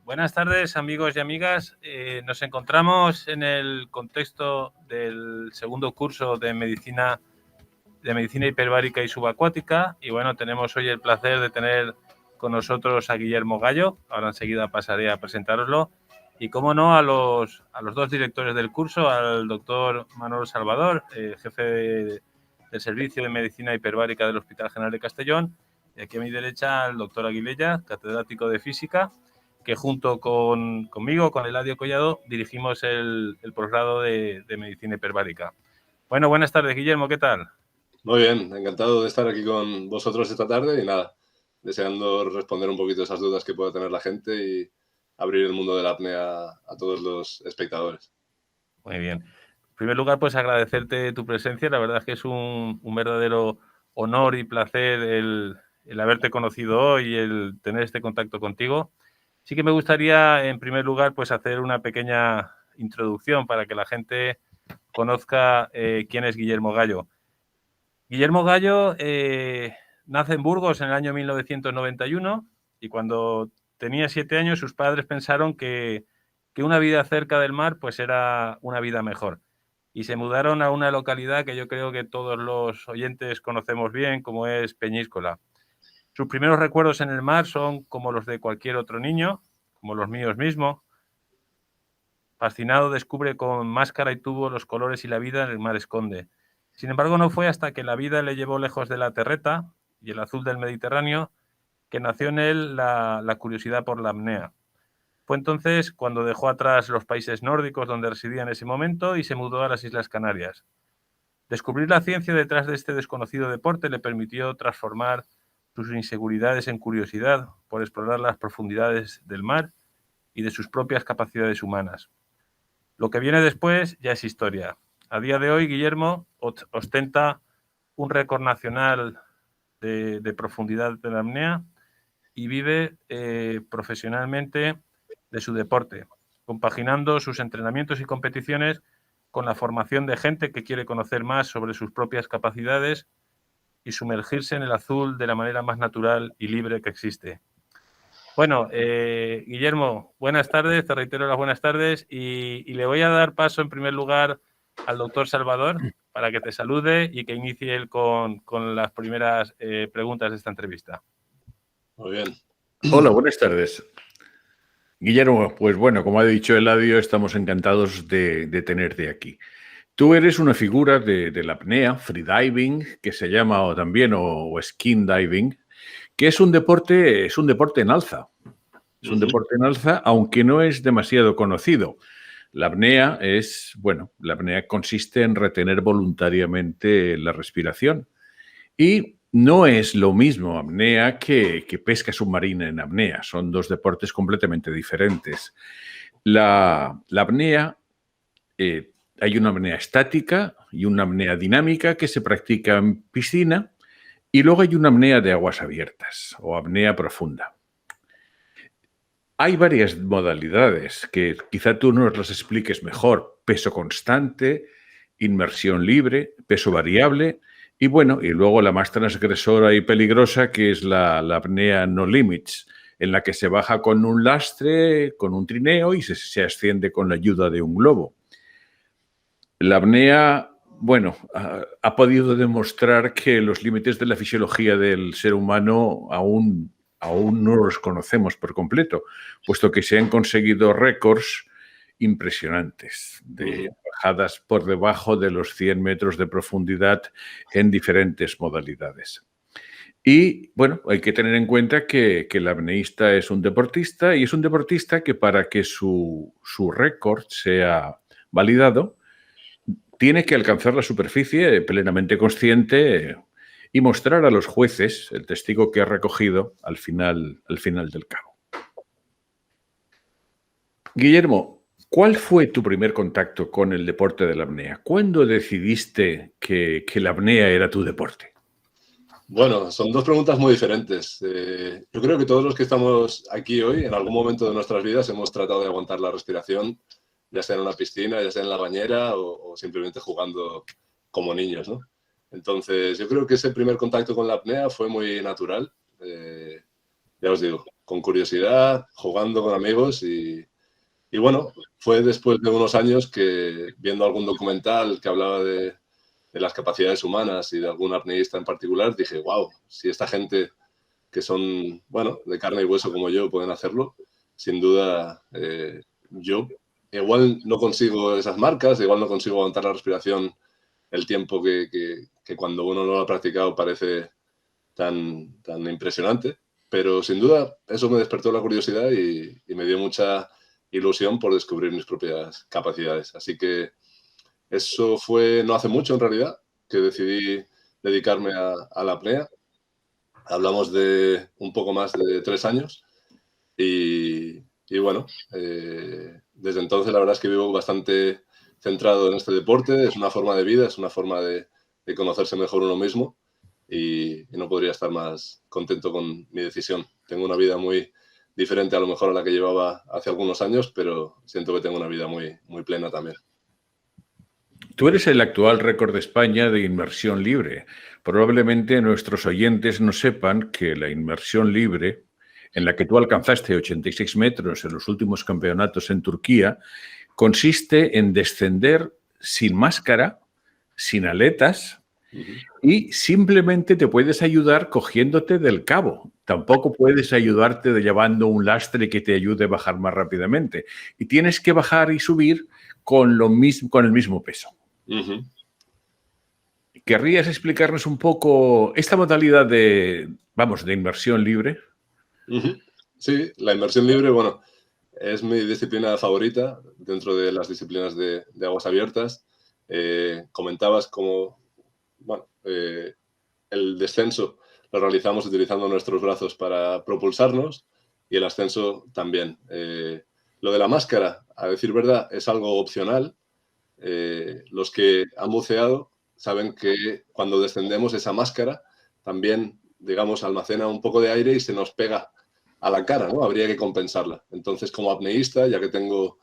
Buenas tardes, amigos y amigas. Nos encontramos en el contexto del segundo curso de medicina hiperbárica y subacuática. Y bueno, tenemos hoy el placer de tener con nosotros a Guillermo Gallo. Ahora enseguida pasaré a presentároslo. Y cómo no, a los dos directores del curso, al doctor Manuel Salvador, jefe del Servicio de Medicina Hiperbárica del Hospital General de Castellón. Y aquí a mi derecha, al doctor Aguilella, catedrático de Física, que junto conmigo, con Eladio Collado, dirigimos el posgrado de Medicina Hiperbárica. Bueno, buenas tardes, Guillermo, ¿qué tal? Muy bien, encantado de estar aquí con vosotros esta tarde y nada, deseando responder un poquito esas dudas que pueda tener la gente y abrir el mundo de la apnea a todos los espectadores. Muy bien. En primer lugar, pues agradecerte tu presencia. La verdad es que es un verdadero honor y placer el haberte conocido hoy y el tener este contacto contigo. Sí que me gustaría, en primer lugar, pues hacer una pequeña introducción para que la gente conozca quién es Guillermo Gallo. Guillermo Gallo nace en Burgos en el año 1991 y cuando tenía 7 años sus padres pensaron que una vida cerca del mar pues era una vida mejor. Y se mudaron a una localidad que yo creo que todos los oyentes conocemos bien, como es Peñíscola. Sus primeros recuerdos en el mar son como los de cualquier otro niño, como los míos mismos. Fascinado descubre con máscara y tubo los colores y la vida en el mar esconde. Sin embargo, no fue hasta que la vida le llevó lejos de la terreta y el azul del Mediterráneo que nació en él la curiosidad por la apnea. Fue entonces cuando dejó atrás los países nórdicos donde residía en ese momento y se mudó a las Islas Canarias. Descubrir la ciencia detrás de este desconocido deporte le permitió transformar sus inseguridades en curiosidad por explorar las profundidades del mar y de sus propias capacidades humanas. Lo que viene después ya es historia. A día de hoy, Guillermo ostenta un récord nacional de profundidad de la apnea y vive profesionalmente de su deporte, compaginando sus entrenamientos y competiciones con la formación de gente que quiere conocer más sobre sus propias capacidades y sumergirse en el azul de la manera más natural y libre que existe. Bueno, Guillermo, buenas tardes, te reitero las buenas tardes y le voy a dar paso en primer lugar al doctor Salvador para que te salude y que inicie él con las primeras preguntas de esta entrevista. Muy bien. Hola, buenas tardes. Guillermo, pues bueno, como ha dicho Eladio, estamos encantados de tenerte aquí. Tú eres una figura de la apnea, freediving, que se llama o también o skin diving, que es un deporte en alza. Es un deporte en alza, aunque no es demasiado conocido. La apnea la apnea consiste en retener voluntariamente la respiración. Y no es lo mismo apnea que pesca submarina en apnea. Son dos deportes completamente diferentes. La apnea, hay una apnea estática y una apnea dinámica que se practica en piscina y luego hay una apnea de aguas abiertas o apnea profunda. Hay varias modalidades que quizá tú nos las expliques mejor. Peso constante, inmersión libre, peso variable y bueno, y luego la más transgresora y peligrosa que es la apnea no limits, en la que se baja con un lastre, con un trineo y se asciende con la ayuda de un globo. La apnea, bueno, ha podido demostrar que los límites de la fisiología del ser humano aún no los conocemos por completo, puesto que se han conseguido récords impresionantes de bajadas por debajo de los 100 metros de profundidad en diferentes modalidades. Y bueno, hay que tener en cuenta que el apneísta es un deportista y es un deportista que para que su récord sea validado, tiene que alcanzar la superficie plenamente consciente y mostrar a los jueces el testigo que ha recogido al final del cabo. Guillermo, ¿cuál fue tu primer contacto con el deporte de la apnea? ¿Cuándo decidiste que la apnea era tu deporte? Bueno, son dos preguntas muy diferentes. Yo creo que todos los que estamos aquí hoy, en algún momento de nuestras vidas, hemos tratado de aguantar la respiración, ya sea en una piscina, ya sea en la bañera o simplemente jugando como niños, ¿no? Entonces, yo creo que ese primer contacto con la apnea fue muy natural. Ya os digo, con curiosidad, jugando con amigos y bueno, fue después de unos años que, viendo algún documental que hablaba de las capacidades humanas y de algún apneísta en particular, dije, wow, si esta gente que son, bueno, de carne y hueso como yo pueden hacerlo, sin duda yo igual no consigo esas marcas, igual no consigo aguantar la respiración el tiempo que cuando uno no lo ha practicado parece tan impresionante, pero sin duda eso me despertó la curiosidad y me dio mucha ilusión por descubrir mis propias capacidades. Así que eso fue no hace mucho en realidad, que decidí dedicarme a la apnea. Hablamos de un poco más de 3 años y bueno, desde entonces la verdad es que vivo bastante centrado en este deporte. Es una forma de vida, es una forma de conocerse mejor uno mismo y no podría estar más contento con mi decisión. Tengo una vida muy diferente a lo mejor a la que llevaba hace algunos años, pero siento que tengo una vida muy, muy plena también. Tú eres el actual récord de España de inmersión libre. Probablemente nuestros oyentes no sepan que la inmersión libre, en la que tú alcanzaste 86 metros en los últimos campeonatos en Turquía, consiste en descender sin máscara, sin aletas, y simplemente te puedes ayudar cogiéndote del cabo. Tampoco puedes ayudarte llevando un lastre que te ayude a bajar más rápidamente. Y tienes que bajar y subir con el mismo peso. ¿Querrías explicarnos un poco esta modalidad de inmersión libre? Sí, la inmersión libre, bueno, es mi disciplina favorita dentro de las disciplinas de aguas abiertas. Comentabas como, bueno, el descenso lo realizamos utilizando nuestros brazos para propulsarnos y el ascenso también. Lo de la máscara, a decir verdad, es algo opcional. Los que han buceado saben que cuando descendemos esa máscara también, digamos, almacena un poco de aire y se nos pega a la cara, ¿no? Habría que compensarla. Entonces, como apneísta, ya que tengo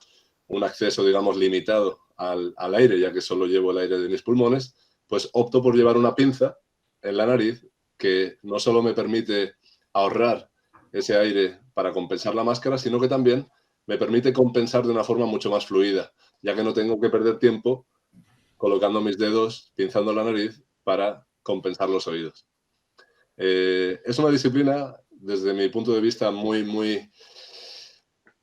un acceso, digamos, limitado al aire, ya que solo llevo el aire de mis pulmones, pues opto por llevar una pinza en la nariz que no solo me permite ahorrar ese aire para compensar la máscara, sino que también me permite compensar de una forma mucho más fluida, ya que no tengo que perder tiempo colocando mis dedos, pinzando la nariz para compensar los oídos. Es una disciplina, desde mi punto de vista, muy, muy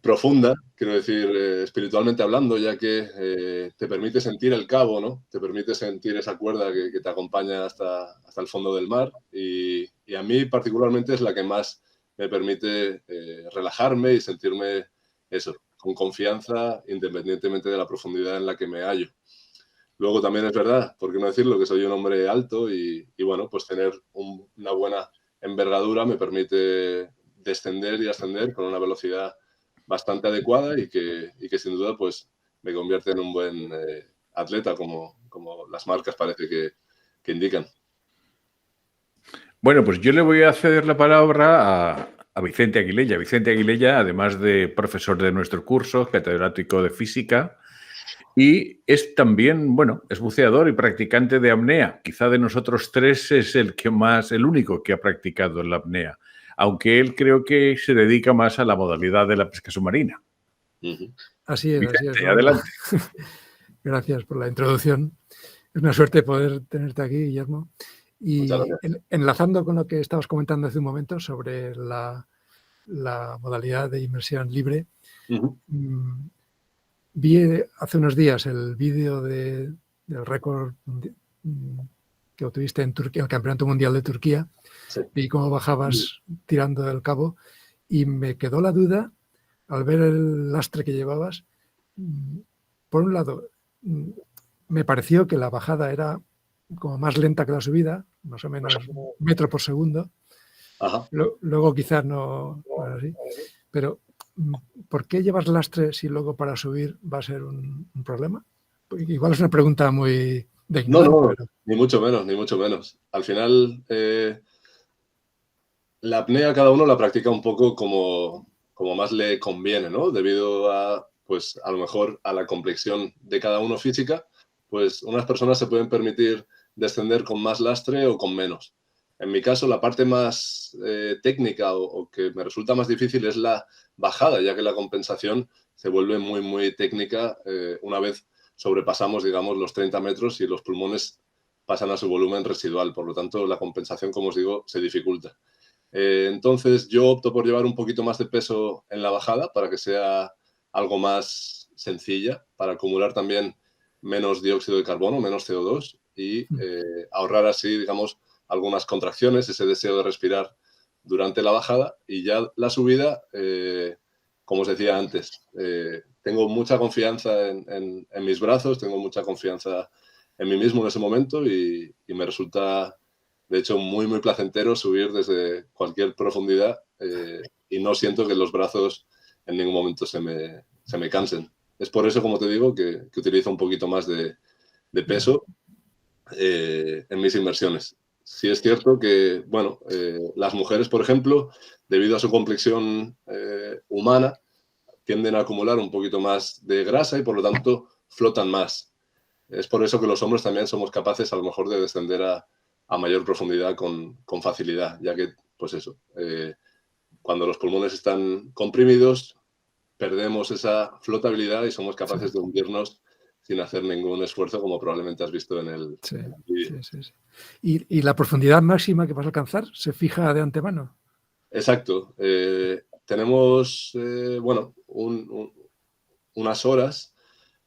profunda, quiero decir, espiritualmente hablando, ya que te permite sentir el cabo, ¿no? Te permite sentir esa cuerda que te acompaña hasta el fondo del mar y a mí particularmente es la que más me permite relajarme y sentirme eso, con confianza, independientemente de la profundidad en la que me hallo. Luego también es verdad, por qué no decirlo, que soy un hombre alto y bueno, pues tener una buena envergadura me permite descender y ascender con una velocidad bastante adecuada y que sin duda pues me convierte en un buen atleta como las marcas parece que indican. Bueno, pues yo le voy a ceder la palabra a Vicente Aguilella. Vicente Aguilella, además de profesor de nuestro curso, catedrático de física, y es también, bueno, es buceador y practicante de apnea. Quizá de nosotros tres es el único que ha practicado la apnea, aunque él creo que se dedica más a la modalidad de la pesca submarina. Así es, Vicente, así es. adelante. Gracias por la introducción. Es una suerte poder tenerte aquí, Guillermo. Y enlazando con lo que estabas comentando hace un momento sobre la modalidad de inmersión libre, vi hace unos días el vídeo del récord que obtuviste en Turquía, el Campeonato Mundial de Turquía. Sí. Vi cómo bajabas tirando del cabo y me quedó la duda al ver el lastre que llevabas. Por un lado, me pareció que la bajada era como más lenta que la subida, más o menos metro por segundo. Ajá. Luego quizás no era así, pero ¿por qué llevas lastre si luego para subir va a ser un problema? Igual es una pregunta muy de ignorante. No, pero... ni mucho menos, ni mucho menos. Al final, la apnea cada uno la practica un poco como más le conviene, ¿no? Debido a, pues, a lo mejor a la complexión de cada uno física, pues unas personas se pueden permitir descender con más lastre o con menos. En mi caso, la parte más técnica o que me resulta más difícil es la bajada, ya que la compensación se vuelve muy, muy técnica una vez sobrepasamos, digamos, los 30 metros y los pulmones pasan a su volumen residual. Por lo tanto, la compensación, como os digo, se dificulta. Entonces, yo opto por llevar un poquito más de peso en la bajada para que sea algo más sencilla, para acumular también menos dióxido de carbono, menos CO2 y ahorrar así, digamos, algunas contracciones, ese deseo de respirar durante la bajada. Y ya la subida, como os decía antes, tengo mucha confianza en mis brazos, tengo mucha confianza en mí mismo en ese momento y me resulta, de hecho, muy, muy placentero subir desde cualquier profundidad y no siento que los brazos en ningún momento se me cansen. Es por eso, como te digo, que utilizo un poquito más de peso en mis inmersiones. Sí es cierto que, bueno, las mujeres, por ejemplo, debido a su complexión humana, tienden a acumular un poquito más de grasa y, por lo tanto, flotan más. Es por eso que los hombres también somos capaces, a lo mejor, de descender a mayor profundidad con facilidad, ya que, pues eso, cuando los pulmones están comprimidos, perdemos esa flotabilidad y somos capaces de hundirnos sin hacer ningún esfuerzo, como probablemente has visto en el vídeo. Sí. ¿Y la profundidad máxima que vas a alcanzar se fija de antemano? Exacto. Tenemos, bueno, unas horas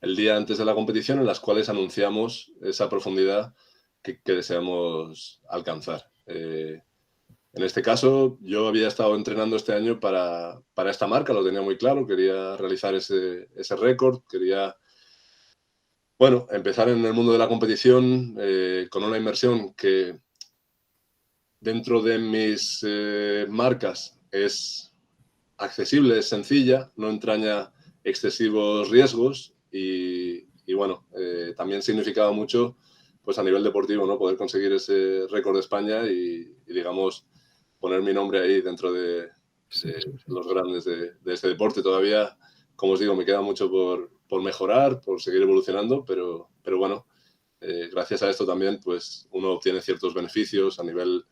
el día antes de la competición en las cuales anunciamos esa profundidad que deseamos alcanzar. En este caso, yo había estado entrenando este año para esta marca, lo tenía muy claro, quería realizar ese récord, quería, bueno, empezar en el mundo de la competición con una inmersión que dentro de mis marcas es accesible, es sencilla, no entraña excesivos riesgos y bueno, también significaba mucho pues a nivel deportivo, ¿no? Poder conseguir ese récord de España y digamos, poner mi nombre ahí dentro de los grandes de este deporte. Todavía, como os digo, me queda mucho por mejorar, por seguir evolucionando, pero bueno, gracias a esto también pues uno obtiene ciertos beneficios a nivel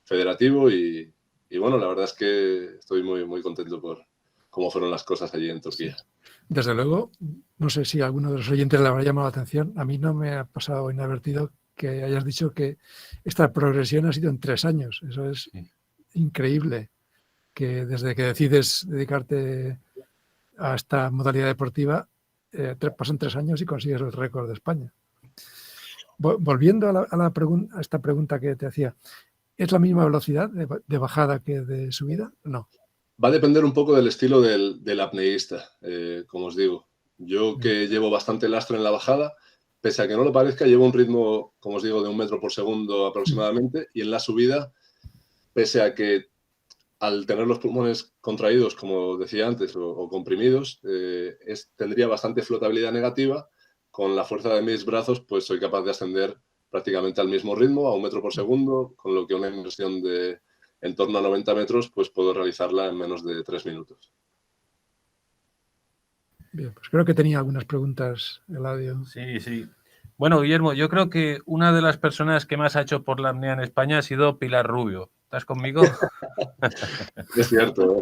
federativo y bueno, la verdad es que estoy muy, muy contento por cómo fueron las cosas allí en Turquía. Sí. Desde luego, no sé si a alguno de los oyentes le habrá llamado la atención, a mí no me ha pasado inadvertido que hayas dicho que esta progresión ha sido en 3 años. Eso es increíble, que desde que decides dedicarte a esta modalidad deportiva, pasan 3 años y consigues el récord de España. Volviendo a esta pregunta que te hacía, ¿es la misma velocidad de bajada que de subida? No. Va a depender un poco del estilo del apneísta, como os digo. Yo que llevo bastante lastre en la bajada, pese a que no lo parezca, llevo un ritmo, como os digo, de 1 metro por segundo aproximadamente, y en la subida, pese a que al tener los pulmones contraídos, como decía antes, o comprimidos, tendría bastante flotabilidad negativa. Con la fuerza de mis brazos, pues soy capaz de ascender prácticamente al mismo ritmo, a 1 metro por segundo, con lo que una inmersión de en torno a 90 metros, pues puedo realizarla en menos de 3 minutos. Bien, pues creo que tenía algunas preguntas, Eladio. Sí. Bueno, Guillermo, yo creo que una de las personas que más ha hecho por la apnea en España ha sido Pilar Rubio. ¿Estás conmigo? Es cierto.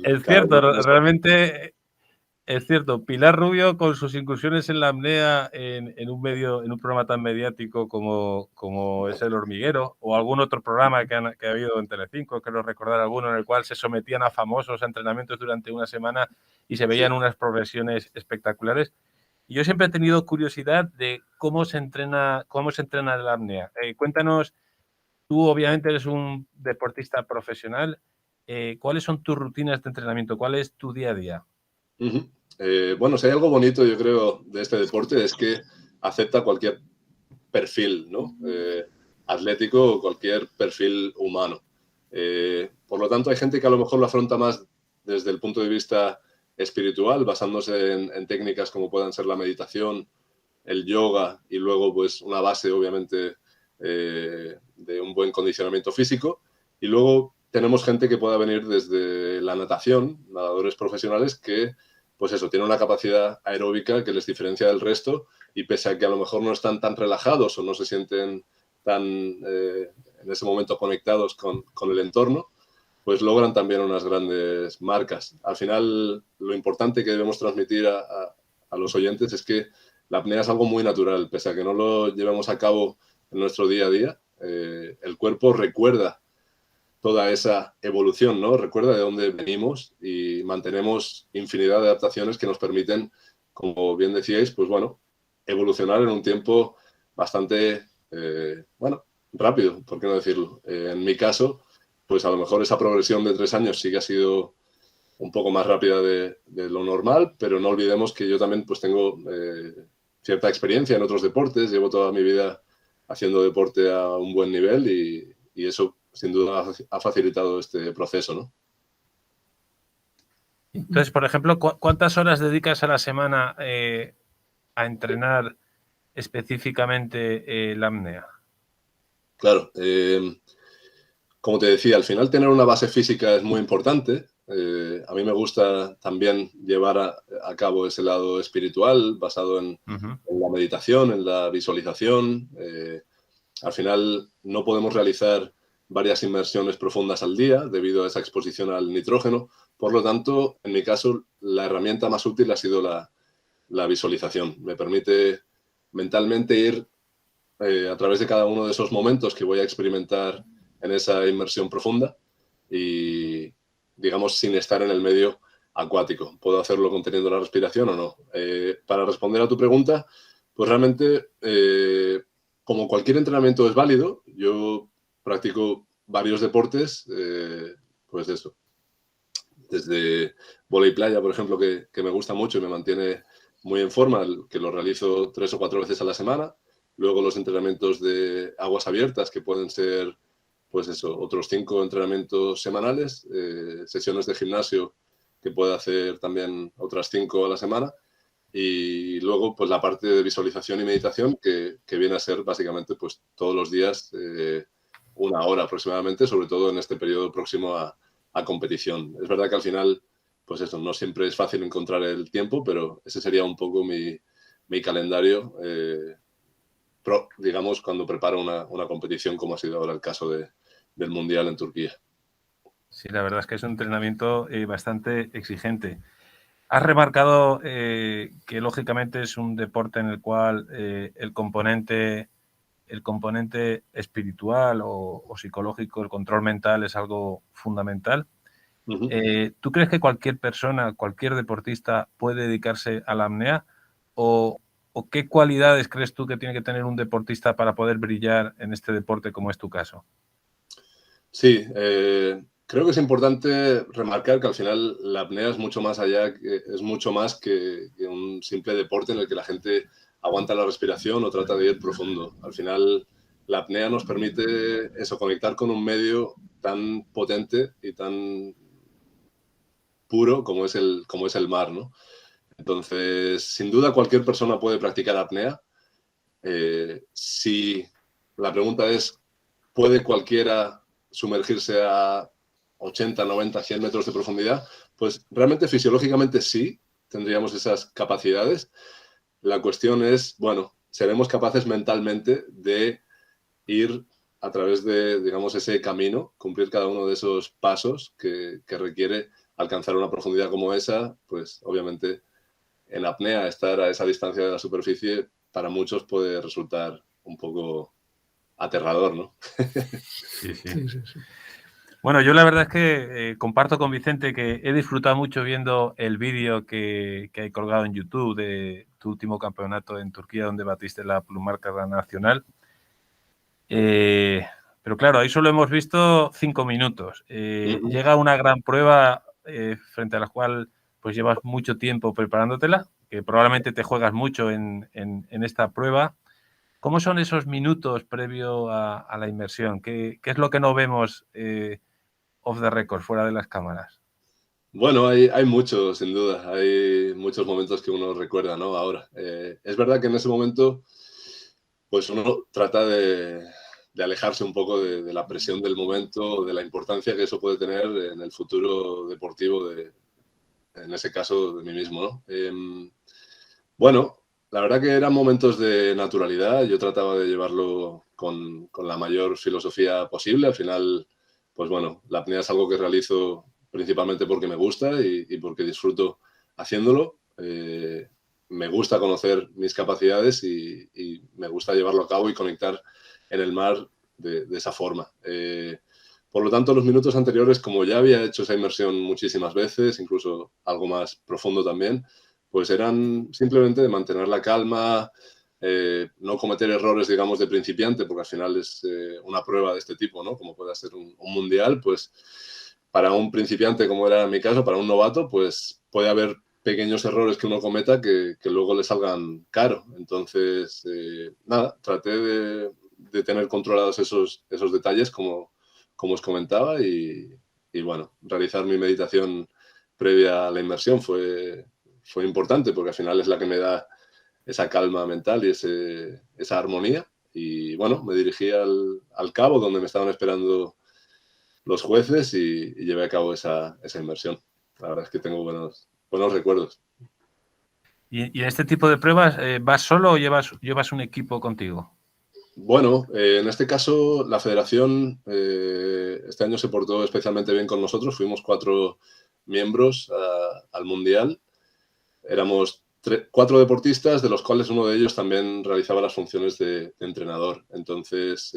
Es cierto, realmente es cierto. Pilar Rubio, con sus incursiones en la apnea en un programa tan mediático como es El Hormiguero, o algún otro programa que ha habido en Telecinco, quiero recordar alguno, en el cual se sometían a famosos a entrenamientos durante una semana y se veían unas progresiones espectaculares. Y yo siempre he tenido curiosidad de cómo se entrena la apnea. Cuéntanos, tú obviamente eres un deportista profesional, ¿cuáles son tus rutinas de entrenamiento? ¿Cuál es tu día a día? Bueno, si hay algo bonito, yo creo, de este deporte es que acepta cualquier perfil, ¿no? Atlético o cualquier perfil humano. Por lo tanto, hay gente que a lo mejor lo afronta más desde el punto de vista espiritual, basándose en técnicas como puedan ser la meditación, el yoga y luego pues una base, obviamente, de un buen condicionamiento físico. Y luego tenemos gente que pueda venir desde la natación, nadadores profesionales que pues eso, tienen una capacidad aeróbica que les diferencia del resto y pese a que a lo mejor no están tan relajados o no se sienten tan en ese momento conectados con el entorno, pues logran también unas grandes marcas. Al final, lo importante que debemos transmitir a los oyentes es que la apnea es algo muy natural, pese a que no lo llevemos a cabo en nuestro día a día. El cuerpo recuerda toda esa evolución, ¿no? Recuerda de dónde venimos y mantenemos infinidad de adaptaciones que nos permiten, como bien decíais, pues bueno, evolucionar en un tiempo bastante, rápido, ¿por qué no decirlo? En mi caso, pues a lo mejor esa progresión de 3 años sí que ha sido un poco más rápida de lo normal, pero no olvidemos que yo también pues tengo cierta experiencia en otros deportes, llevo toda mi vida haciendo deporte a un buen nivel y eso sin duda ha facilitado este proceso, ¿no? Entonces, por ejemplo, ¿cuántas horas dedicas a la semana a entrenar específicamente la apnea? Claro, como te decía, al final tener una base física es muy importante. A mí me gusta también llevar a cabo ese lado espiritual basado en la meditación, en la visualización. Al final no podemos realizar varias inmersiones profundas al día debido a esa exposición al nitrógeno. Por lo tanto, en mi caso, la herramienta más útil ha sido la visualización. Me permite mentalmente ir a través de cada uno de esos momentos que voy a experimentar en esa inmersión profunda y, digamos, sin estar en el medio acuático. ¿Puedo hacerlo conteniendo la respiración o no? Para responder a tu pregunta, pues realmente, como cualquier entrenamiento es válido, yo practico varios deportes, pues eso, desde vóley playa, por ejemplo, que me gusta mucho y me mantiene muy en forma, que lo realizo 3 o 4 veces a la semana. Luego los entrenamientos de aguas abiertas, que pueden ser, pues eso, otros 5 entrenamientos semanales, sesiones de gimnasio, que puedo hacer también otras 5 a la semana. Y luego, pues la parte de visualización y meditación, que viene a ser básicamente, pues todos los días 1 hora aproximadamente, sobre todo en este periodo próximo a competición. Es verdad que al final, pues eso, no siempre es fácil encontrar el tiempo, pero ese sería un poco mi calendario, digamos, cuando preparo una competición, como ha sido ahora el caso del Mundial en Turquía. Sí, la verdad es que es un entrenamiento bastante exigente. Has remarcado que lógicamente es un deporte en el cual el componente espiritual o psicológico, el control mental es algo fundamental. ¿Tú crees que cualquier persona, cualquier deportista puede dedicarse a la apnea? ¿O qué cualidades crees tú que tiene que tener un deportista para poder brillar en este deporte como es tu caso? Sí, creo que es importante remarcar que al final la apnea es mucho más allá, es mucho más que un simple deporte en el que la gente aguanta la respiración o trata de ir profundo. Al final la apnea nos permite eso, conectar con un medio tan potente y tan puro como es el mar, ¿no? Entonces, sin duda cualquier persona puede practicar apnea. Si la pregunta es, ¿puede cualquiera sumergirse a 80, 90, 100 metros de profundidad? Pues realmente fisiológicamente sí, tendríamos esas capacidades. La cuestión es, bueno, ¿seremos capaces mentalmente de ir a través de, digamos, ese camino, cumplir cada uno de esos pasos que requiere alcanzar una profundidad como esa? Pues obviamente en apnea estar a esa distancia de la superficie para muchos puede resultar un poco aterrador, ¿no? Sí. Bueno, yo la verdad es que comparto con Vicente que he disfrutado mucho viendo el vídeo que hay colgado en YouTube de tu último campeonato en Turquía, donde batiste la plumarca nacional. Pero claro, ahí solo hemos visto 5 minutos. Llega una gran prueba frente a la cual pues llevas mucho tiempo preparándotela, que probablemente te juegas mucho en esta prueba. ¿Cómo son esos minutos previo a la inmersión? ¿Qué es lo que no vemos off the record, fuera de las cámaras? Bueno, hay mucho, sin duda. Hay muchos momentos que uno recuerda, ¿no? Ahora. Es verdad que en ese momento, pues uno trata de alejarse un poco de la presión del momento, de la importancia que eso puede tener en el futuro deportivo en ese caso, de mí mismo, ¿no? Bueno, la verdad que eran momentos de naturalidad. Yo trataba de llevarlo con la mayor filosofía posible. Al final, pues bueno, la apnea es algo que realizo principalmente porque me gusta y porque disfruto haciéndolo. Me gusta conocer mis capacidades y me gusta llevarlo a cabo y conectar en el mar de esa forma. Por lo tanto, los minutos anteriores, como ya había hecho esa inmersión muchísimas veces, incluso algo más profundo también, pues eran simplemente de mantener la calma, no cometer errores, digamos, de principiante, porque al final es una prueba de este tipo, ¿no? Como puede ser un mundial, pues para un principiante, como era en mi caso, para un novato, pues puede haber pequeños errores que uno cometa que luego le salgan caro. Entonces, nada, traté de tener controlados esos detalles, como os comentaba, y bueno, realizar mi meditación previa a la inmersión fue importante, porque al final es la que me da esa calma mental y esa armonía. Y bueno, me dirigí al cabo, donde me estaban esperando los jueces, y llevé a cabo esa inmersión. La verdad es que tengo buenos recuerdos. ¿Y en este tipo de pruebas vas solo o llevas un equipo contigo? Bueno, en este caso la federación este año se portó especialmente bien con nosotros. Fuimos 4 miembros al Mundial. Éramos 4 deportistas, de los cuales uno de ellos también realizaba las funciones de entrenador. Entonces,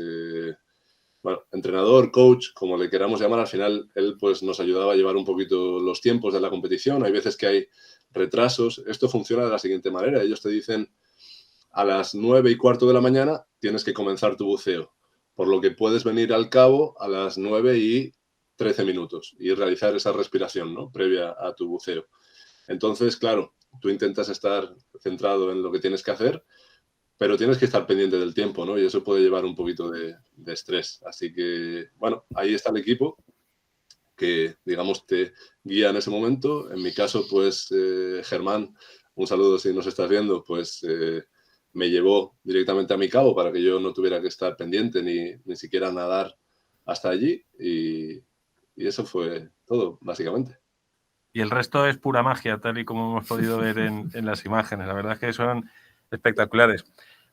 bueno, entrenador, coach, como le queramos llamar, al final él pues nos ayudaba a llevar un poquito los tiempos de la competición. Hay veces que hay retrasos. Esto funciona de la siguiente manera. Ellos te dicen: a las 9:15 de la mañana tienes que comenzar tu buceo, por lo que puedes venir al cabo a las 9:13 y realizar esa respiración, ¿no?, previa a tu buceo. Entonces, claro, tú intentas estar centrado en lo que tienes que hacer, pero tienes que estar pendiente del tiempo, ¿no? Y eso puede llevar un poquito de estrés. Así que, bueno, ahí está el equipo que, digamos, te guía en ese momento. En mi caso, pues, Germán, un saludo si nos estás viendo, pues me llevó directamente a mi cabo para que yo no tuviera que estar pendiente ni siquiera nadar hasta allí. Y eso fue todo, básicamente. Y el resto es pura magia, tal y como hemos podido ver en las imágenes. La verdad es que son espectaculares.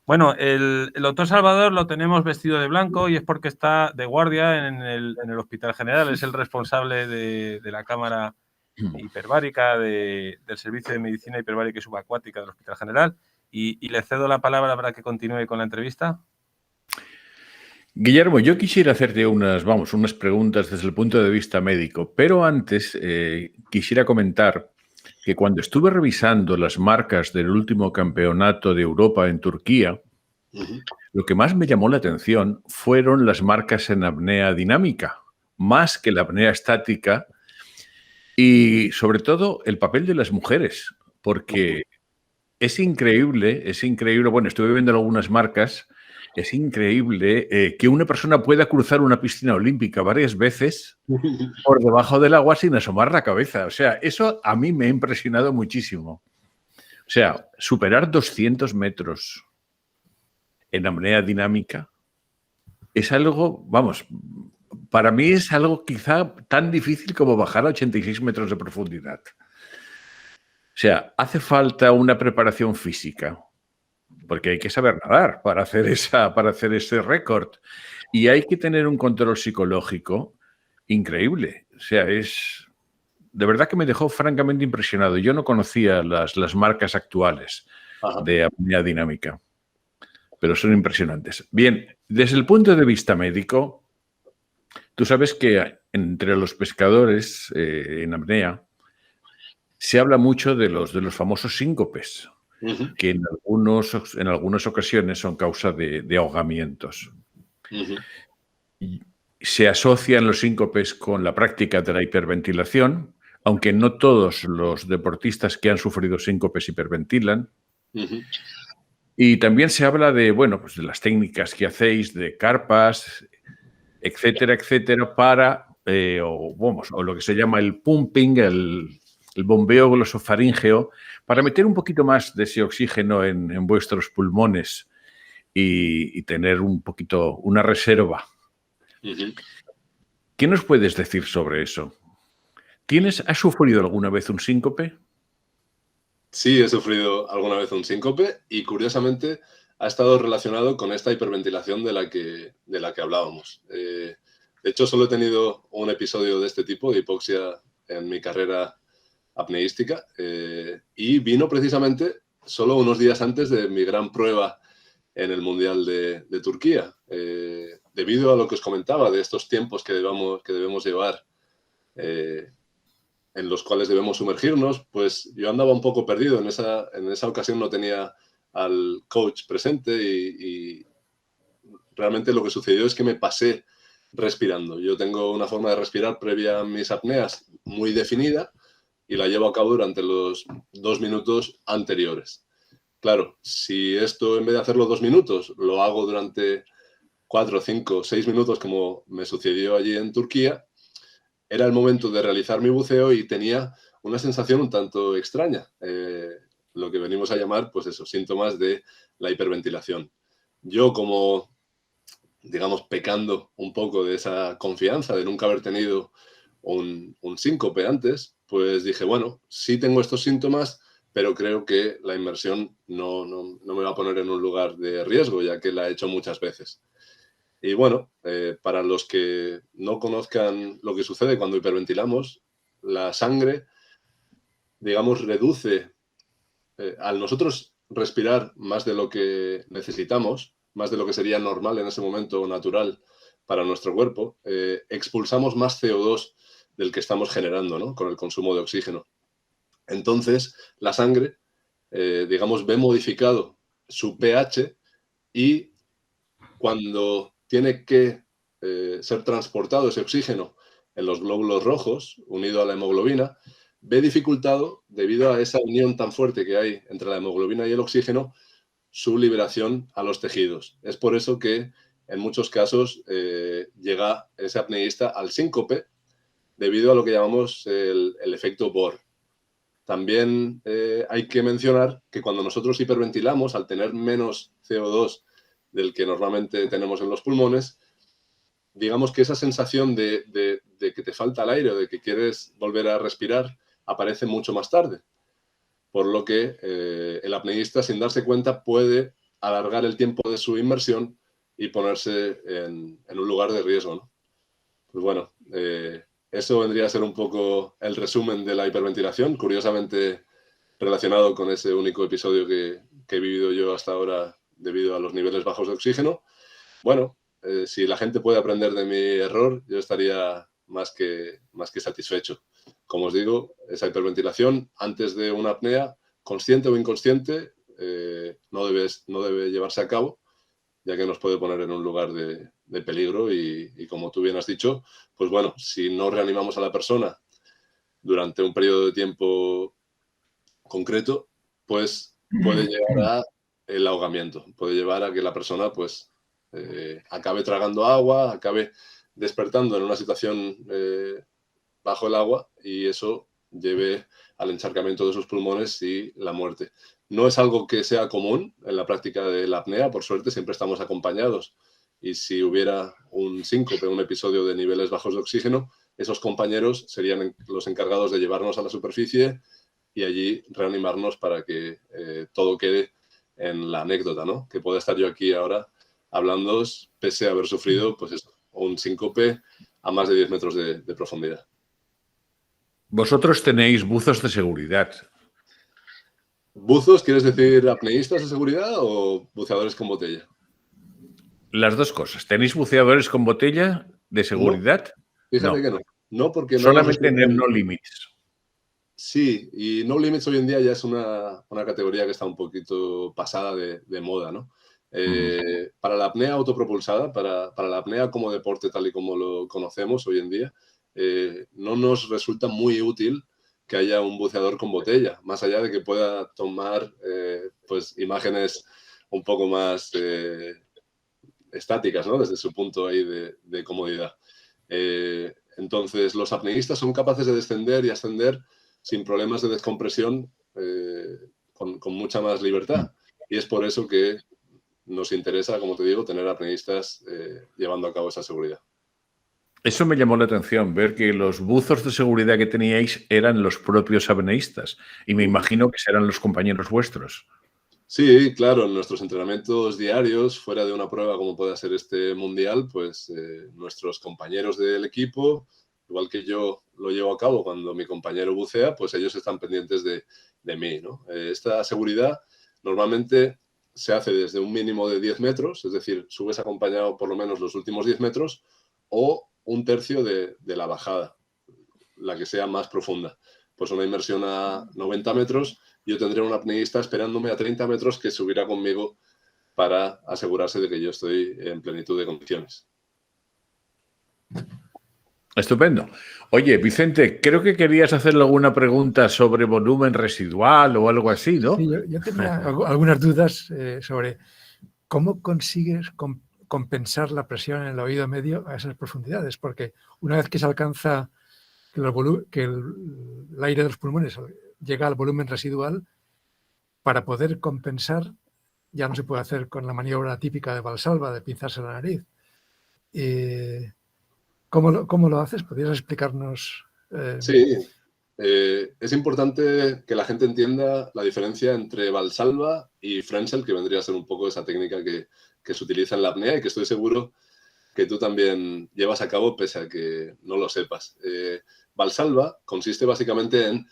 Bueno, el doctor Salvador lo tenemos vestido de blanco y es porque está de guardia en el Hospital General. Es el responsable de la cámara hiperbárica del Servicio de Medicina Hiperbárica y Subacuática del Hospital General. Y le cedo la palabra para que continúe con la entrevista. Guillermo, yo quisiera hacerte unas preguntas desde el punto de vista médico, pero antes quisiera comentar que cuando estuve revisando las marcas del último campeonato de Europa en Turquía, lo que más me llamó la atención fueron las marcas en apnea dinámica, más que la apnea estática, y sobre todo el papel de las mujeres, porque es increíble, bueno, estuve viendo algunas marcas. Es increíble que una persona pueda cruzar una piscina olímpica varias veces por debajo del agua sin asomar la cabeza. O sea, eso a mí me ha impresionado muchísimo. O sea, superar 200 metros en apnea dinámica es algo, vamos, para mí es algo quizá tan difícil como bajar a 86 metros de profundidad. O sea, hace falta una preparación física, porque hay que saber nadar para hacer ese récord. Y hay que tener un control psicológico increíble. O sea, de verdad que me dejó francamente impresionado. Yo no conocía las marcas actuales de apnea dinámica, pero son impresionantes. Bien, desde el punto de vista médico, tú sabes que entre los pescadores en apnea se habla mucho de los famosos síncopes, que en algunas ocasiones son causa de ahogamientos. Se asocian los síncopes con la práctica de la hiperventilación, aunque no todos los deportistas que han sufrido síncopes hiperventilan. Y también se habla de, bueno, pues de las técnicas que hacéis de carpas, etcétera, etcétera, para, o lo que se llama el pumping, el bombeo glosofaríngeo, para meter un poquito más de ese oxígeno en vuestros pulmones y tener un poquito, una reserva. ¿Qué nos puedes decir sobre eso? ¿Has sufrido alguna vez un síncope? Sí, he sufrido alguna vez un síncope y, curiosamente, ha estado relacionado con esta hiperventilación de la que hablábamos. De hecho, solo he tenido un episodio de este tipo, de hipoxia, en mi carrera apneística, y vino precisamente solo unos días antes de mi gran prueba en el Mundial de Turquía. Debido a lo que os comentaba de estos tiempos que debemos llevar, en los cuales debemos sumergirnos, pues yo andaba un poco perdido. En esa ocasión no tenía al coach presente y realmente lo que sucedió es que me pasé respirando. Yo tengo una forma de respirar previa a mis apneas muy definida y la llevo a cabo durante los 2 minutos anteriores. Claro, si esto en vez de hacerlo 2 minutos, lo hago durante 4, 5, 6 minutos, como me sucedió allí en Turquía, era el momento de realizar mi buceo y tenía una sensación un tanto extraña, lo que venimos a llamar, pues eso, síntomas de la hiperventilación. Yo, como, digamos, pecando un poco de esa confianza de nunca haber tenido un síncope antes, pues dije, bueno, sí tengo estos síntomas, pero creo que la inmersión no me va a poner en un lugar de riesgo, ya que la he hecho muchas veces. Y bueno, para los que no conozcan lo que sucede cuando hiperventilamos, la sangre, digamos, reduce, al nosotros respirar más de lo que necesitamos, más de lo que sería normal en ese momento, natural para nuestro cuerpo, expulsamos más CO2 del que estamos generando, ¿no? Con el consumo de oxígeno. Entonces, la sangre, digamos, ve modificado su pH y cuando tiene que ser transportado ese oxígeno en los glóbulos rojos, unido a la hemoglobina, ve dificultado, debido a esa unión tan fuerte que hay entre la hemoglobina y el oxígeno, su liberación a los tejidos. Es por eso que en muchos casos llega ese apneísta al síncope, debido a lo que llamamos el efecto Bohr. También hay que mencionar que cuando nosotros hiperventilamos, al tener menos CO2 del que normalmente tenemos en los pulmones, digamos que esa sensación de que te falta el aire o de que quieres volver a respirar aparece mucho más tarde. Por lo que el apneísta, sin darse cuenta, puede alargar el tiempo de su inmersión y ponerse en un lugar de riesgo, ¿no? Pues bueno, eso vendría a ser un poco el resumen de la hiperventilación, curiosamente relacionado con ese único episodio que he vivido yo hasta ahora debido a los niveles bajos de oxígeno. Bueno, si la gente puede aprender de mi error, yo estaría más que satisfecho. Como os digo, esa hiperventilación antes de una apnea, consciente o inconsciente, no debe llevarse a cabo, ya que nos puede poner en un lugar de peligro y como tú bien has dicho, pues bueno, si no reanimamos a la persona durante un periodo de tiempo concreto, pues puede llevar a el ahogamiento, puede llevar a que la persona pues acabe tragando agua, acabe despertando en una situación bajo el agua y eso lleve al encharcamiento de sus pulmones y la muerte. No es algo que sea común en la práctica de la apnea, por suerte siempre estamos acompañados y si hubiera un síncope, un episodio de niveles bajos de oxígeno, esos compañeros serían los encargados de llevarnos a la superficie y allí reanimarnos para que todo quede en la anécdota, ¿no? Que pueda estar yo aquí ahora hablándoos, pese a haber sufrido, pues eso, un síncope a más de 10 metros de profundidad. Vosotros tenéis buzos de seguridad. ¿Buzos quieres decir apneístas de seguridad o buceadores con botella? Las dos cosas. ¿Tenéis buceadores con botella de seguridad? No, fíjate no. que no. No, porque no solamente en el No Limits. Sí, y No Limits hoy en día ya es una categoría que está un poquito pasada de moda, ¿no? Para la apnea autopropulsada, para la apnea como deporte tal y como lo conocemos hoy en día, no nos resulta muy útil que haya un buceador con botella, más allá de que pueda tomar pues imágenes un poco más estáticas, ¿no? Desde su punto ahí de comodidad. Entonces, los apneístas son capaces de descender y ascender sin problemas de descompresión, con mucha más libertad. Y es por eso que nos interesa, como te digo, tener apneístas llevando a cabo esa seguridad. Eso me llamó la atención, ver que los buzos de seguridad que teníais eran los propios apneístas. Y me imagino que serán los compañeros vuestros. Sí, claro, en nuestros entrenamientos diarios, fuera de una prueba como pueda ser este mundial, pues nuestros compañeros del equipo, igual que yo lo llevo a cabo cuando mi compañero bucea, pues ellos están pendientes de mí, ¿no? Esta seguridad normalmente se hace desde un mínimo de 10 metros, es decir, subes acompañado por lo menos los últimos 10 metros o un tercio de la bajada, la que sea más profunda. Pues una inmersión a 90 metros, yo tendré un apneísta esperándome a 30 metros que subirá conmigo para asegurarse de que yo estoy en plenitud de condiciones. Estupendo. Oye, Vicente, creo que querías hacerle alguna pregunta sobre volumen residual o algo así, ¿no? Sí, yo tenía algunas dudas sobre cómo consigues compensar la presión en el oído medio a esas profundidades, porque una vez que se alcanza que el aire de los pulmones llega al volumen residual, para poder compensar ya no se puede hacer con la maniobra típica de Valsalva, de pinzarse la nariz. ¿Cómo lo haces? ¿Podrías explicarnos? Sí, es importante que la gente entienda la diferencia entre Valsalva y Frenzel, que vendría a ser un poco esa técnica que se utiliza en la apnea y que estoy seguro que tú también llevas a cabo pese a que no lo sepas. Valsalva consiste básicamente en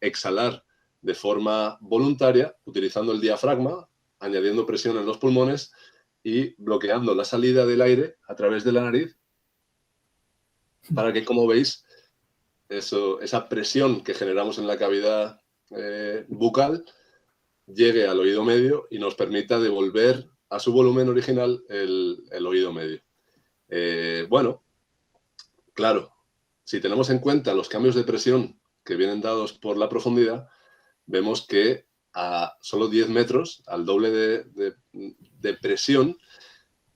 exhalar de forma voluntaria, utilizando el diafragma, añadiendo presión en los pulmones y bloqueando la salida del aire a través de la nariz para que, como veis, esa presión que generamos en la cavidad bucal llegue al oído medio y nos permita devolver a su volumen original el oído medio. Bueno, claro, si tenemos en cuenta los cambios de presión que vienen dados por la profundidad, vemos que a solo 10 metros, al doble de presión,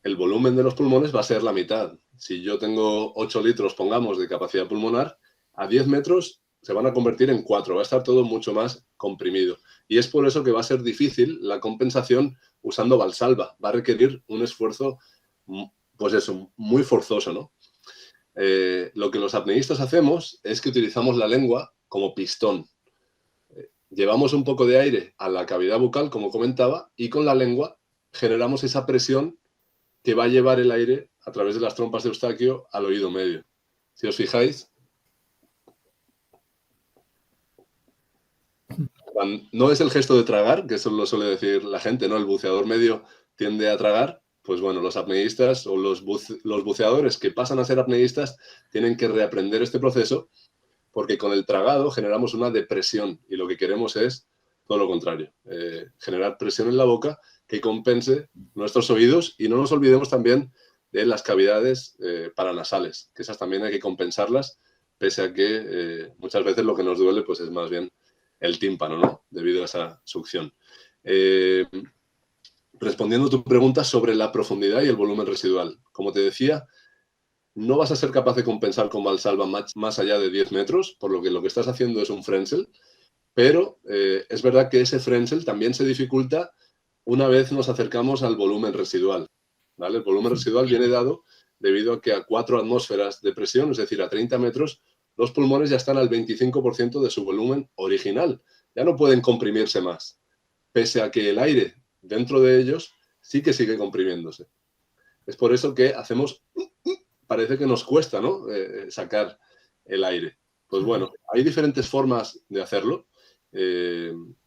el volumen de los pulmones va a ser la mitad. Si yo tengo 8 litros, pongamos, de capacidad pulmonar, a 10 metros se van a convertir en 4, va a estar todo mucho más comprimido. Y es por eso que va a ser difícil la compensación usando Valsalva. Va a requerir un esfuerzo, pues eso, muy forzoso, ¿no? Lo que los apneístas hacemos es que utilizamos la lengua como pistón. Llevamos un poco de aire a la cavidad bucal, como comentaba, y con la lengua generamos esa presión que va a llevar el aire a través de las trompas de Eustaquio al oído medio. Si os fijáis, no es el gesto de tragar, que eso lo suele decir la gente, ¿no? El buceador medio tiende a tragar. Pues bueno, los apneístas o los buceadores que pasan a ser apneístas tienen que reaprender este proceso porque con el tragado generamos una depresión y lo que queremos es todo lo contrario, generar presión en la boca que compense nuestros oídos y no nos olvidemos también de las cavidades paranasales, que esas también hay que compensarlas, pese a que muchas veces lo que nos duele pues es más bien el tímpano, ¿no? Debido a esa succión. Respondiendo a tu pregunta sobre la profundidad y el volumen residual. Como te decía, no vas a ser capaz de compensar con Valsalva más allá de 10 metros, por lo que estás haciendo es un Frenzel, pero es verdad que ese Frenzel también se dificulta una vez nos acercamos al volumen residual, ¿vale? El volumen residual viene dado debido a que a 4 atmósferas de presión, es decir, a 30 metros, los pulmones ya están al 25% de su volumen original. Ya no pueden comprimirse más, pese a que el aire dentro de ellos sí que sigue comprimiéndose. Es por eso que hacemos... Parece que nos cuesta, ¿no? Sacar el aire. Pues bueno, hay diferentes formas de hacerlo.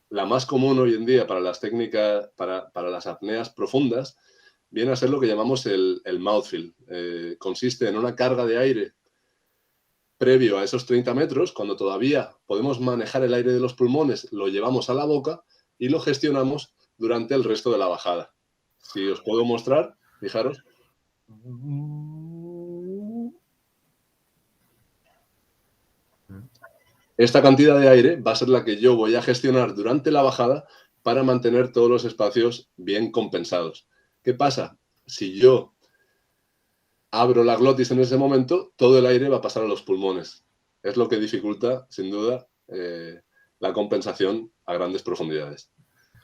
La más común hoy en día para las técnicas, para las apneas profundas, viene a ser lo que llamamos el mouthfeel. Consiste en una carga de aire previo a esos 30 metros, cuando todavía podemos manejar el aire de los pulmones, lo llevamos a la boca y lo gestionamos durante el resto de la bajada. Si os puedo mostrar, fijaros. Esta cantidad de aire va a ser la que yo voy a gestionar durante la bajada para mantener todos los espacios bien compensados. ¿Qué pasa? Si yo abro la glotis en ese momento, todo el aire va a pasar a los pulmones. Es lo que dificulta, sin duda, la compensación a grandes profundidades.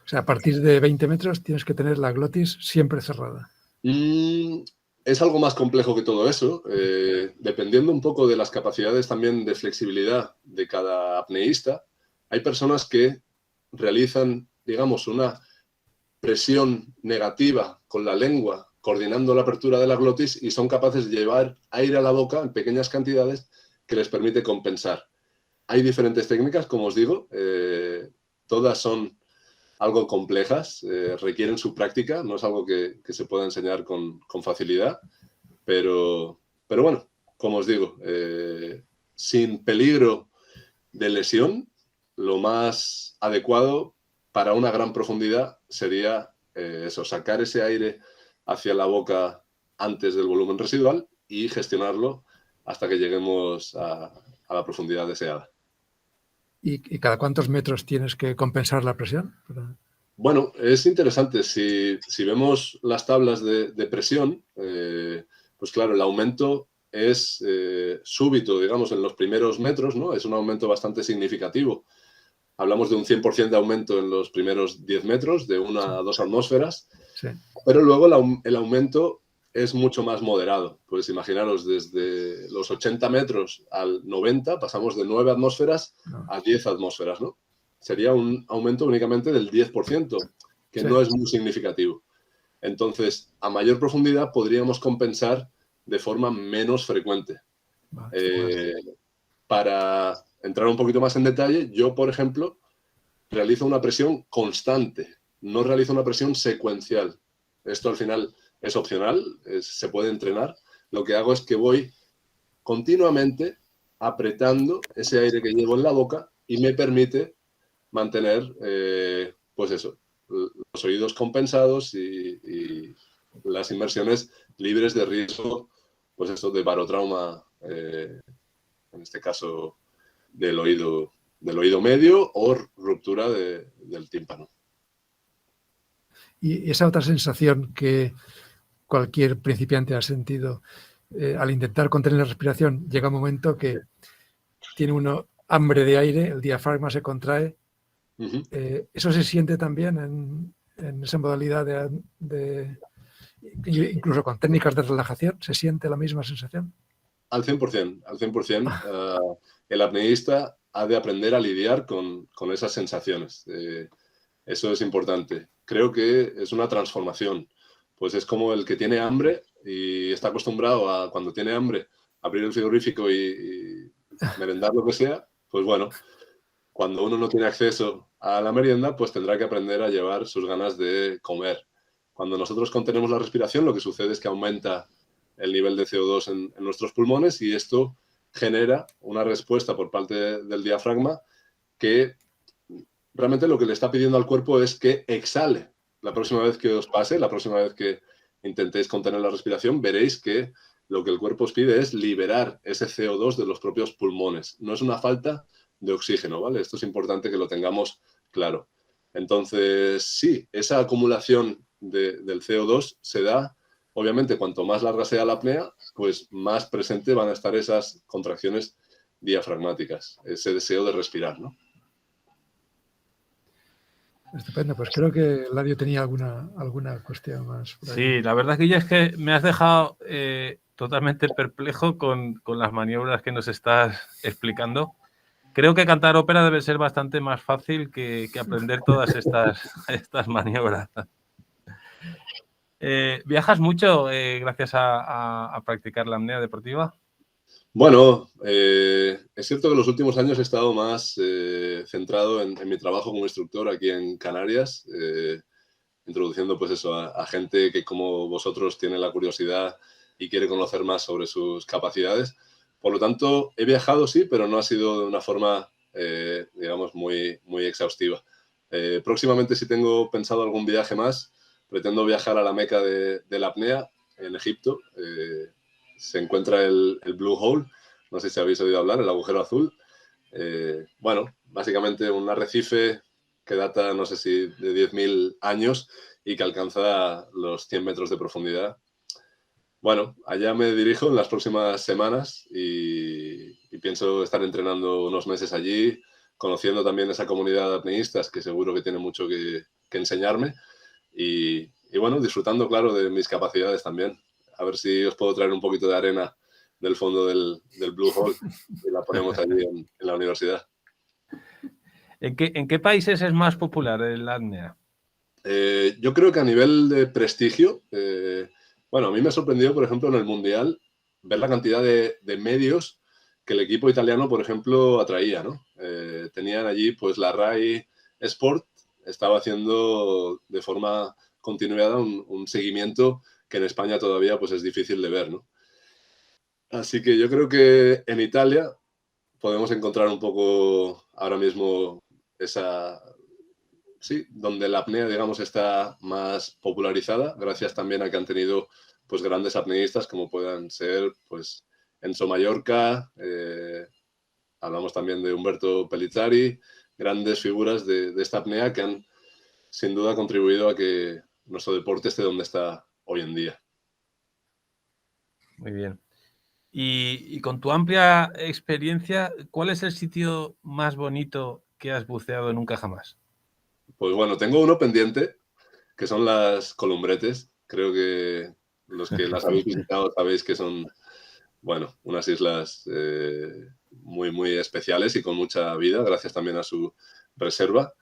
O sea, a partir de 20 metros tienes que tener la glotis siempre cerrada. es algo más complejo que todo eso, dependiendo un poco de las capacidades también de flexibilidad de cada apneísta. Hay personas que realizan, digamos, una presión negativa con la lengua, coordinando la apertura de la glotis, y son capaces de llevar aire a la boca en pequeñas cantidades que les permite compensar. Hay diferentes técnicas, como os digo, todas son algo complejas, requieren su práctica, no es algo que se pueda enseñar con facilidad, pero bueno, como os digo, sin peligro de lesión, lo más adecuado para una gran profundidad sería eso, sacar ese aire hacia la boca antes del volumen residual y gestionarlo hasta que lleguemos a la profundidad deseada. ¿Y cada cuántos metros tienes que compensar la presión? Bueno, es interesante. Si vemos las tablas de presión, pues claro, el aumento es súbito, digamos, en los primeros metros, ¿no? Es un aumento bastante significativo. Hablamos de un 100% de aumento en los primeros 10 metros, de 1 a 2 atmósferas, sí. Pero luego el aumento es mucho más moderado. Pues imaginaros, desde los 80 metros al 90 pasamos de 9 atmósferas a 10 atmósferas, ¿no? Sería un aumento únicamente del 10%, que no es muy significativo. Entonces, a mayor profundidad podríamos compensar de forma menos frecuente. Para entrar un poquito más en detalle, yo, por ejemplo, realizo una presión constante, no realizo una presión secuencial. Esto al final es opcional, se puede entrenar. Lo que hago es que voy continuamente apretando ese aire que llevo en la boca y me permite mantener, pues eso, los oídos compensados y las inmersiones libres de riesgo, pues eso, de barotrauma, en este caso del oído medio o ruptura del tímpano. Y esa otra sensación que cualquier principiante ha sentido al intentar contener la respiración, llega un momento que tiene uno hambre de aire, el diafragma se contrae. ¿Eso se siente también en esa modalidad incluso con técnicas de relajación? ¿Se siente la misma sensación? Al 100%, al 100%. El apneísta ha de aprender a lidiar con esas sensaciones. Eso es importante. Creo que es una transformación. Pues es como el que tiene hambre y está acostumbrado a, cuando tiene hambre, abrir el frigorífico y merendar lo que sea. Pues bueno, cuando uno no tiene acceso a la merienda, pues tendrá que aprender a llevar sus ganas de comer. Cuando nosotros contenemos la respiración, lo que sucede es que aumenta el nivel de CO2 en nuestros pulmones y esto genera una respuesta por parte del diafragma que realmente lo que le está pidiendo al cuerpo es que exhale. La próxima vez que os pase, la próxima vez que intentéis contener la respiración, veréis que lo que el cuerpo os pide es liberar ese CO2 de los propios pulmones. No es una falta de oxígeno, ¿vale? Esto es importante que lo tengamos claro. Entonces, sí, esa acumulación del CO2 se da, obviamente, cuanto más larga sea la apnea, pues más presente van a estar esas contracciones diafragmáticas, ese deseo de respirar, ¿no? Estupendo, pues creo que Eladio tenía alguna cuestión más. Sí, la verdad que ya es que me has dejado totalmente perplejo con las maniobras que nos estás explicando. Creo que cantar ópera debe ser bastante más fácil que aprender todas estas maniobras. ¿Viajas mucho gracias a practicar la apnea deportiva? Bueno, es cierto que en los últimos años he estado más centrado en mi trabajo como instructor aquí en Canarias, introduciendo pues eso a gente que como vosotros tiene la curiosidad y quiere conocer más sobre sus capacidades. Por lo tanto, he viajado, sí, pero no ha sido de una forma, digamos, muy exhaustiva. Próximamente, si tengo pensado algún viaje más, pretendo viajar a la meca de la apnea, en Egipto. Se encuentra el Blue Hole, no sé si habéis oído hablar, el agujero azul. Bueno, básicamente un arrecife que data, no sé si de 10.000 años y que alcanza los 100 metros de profundidad. Bueno, allá me dirijo en las próximas semanas y pienso estar entrenando unos meses allí, conociendo también esa comunidad de apneístas que seguro que tiene mucho que enseñarme y bueno, disfrutando, claro, de mis capacidades también. A ver si os puedo traer un poquito de arena del fondo del Blue Hole y la ponemos allí en la universidad. ¿En qué países es más popular la apnea? Yo creo que a nivel de prestigio, bueno, a mí me sorprendió, por ejemplo, en el Mundial, ver la cantidad de medios que el equipo italiano, por ejemplo, atraía, ¿no? Tenían allí, pues, la RAI Sport estaba haciendo de forma continuada un seguimiento que en España todavía, pues, es difícil de ver, ¿no? Así que yo creo que en Italia podemos encontrar un poco ahora mismo esa... Sí, donde la apnea, digamos, está más popularizada, gracias también a que han tenido, pues, grandes apneístas como puedan ser, pues, Enzo Mallorca, hablamos también de Umberto Pellizzari, grandes figuras de esta apnea que han, sin duda, contribuido a que nuestro deporte esté donde está hoy en día. Muy bien. Y con tu amplia experiencia, ¿cuál es el sitio más bonito que has buceado nunca jamás? Pues bueno, tengo uno pendiente, que son las Columbretes. Creo que los que las habéis visitado sabéis que son, bueno, unas islas muy, muy especiales y con mucha vida, gracias también a su reserva.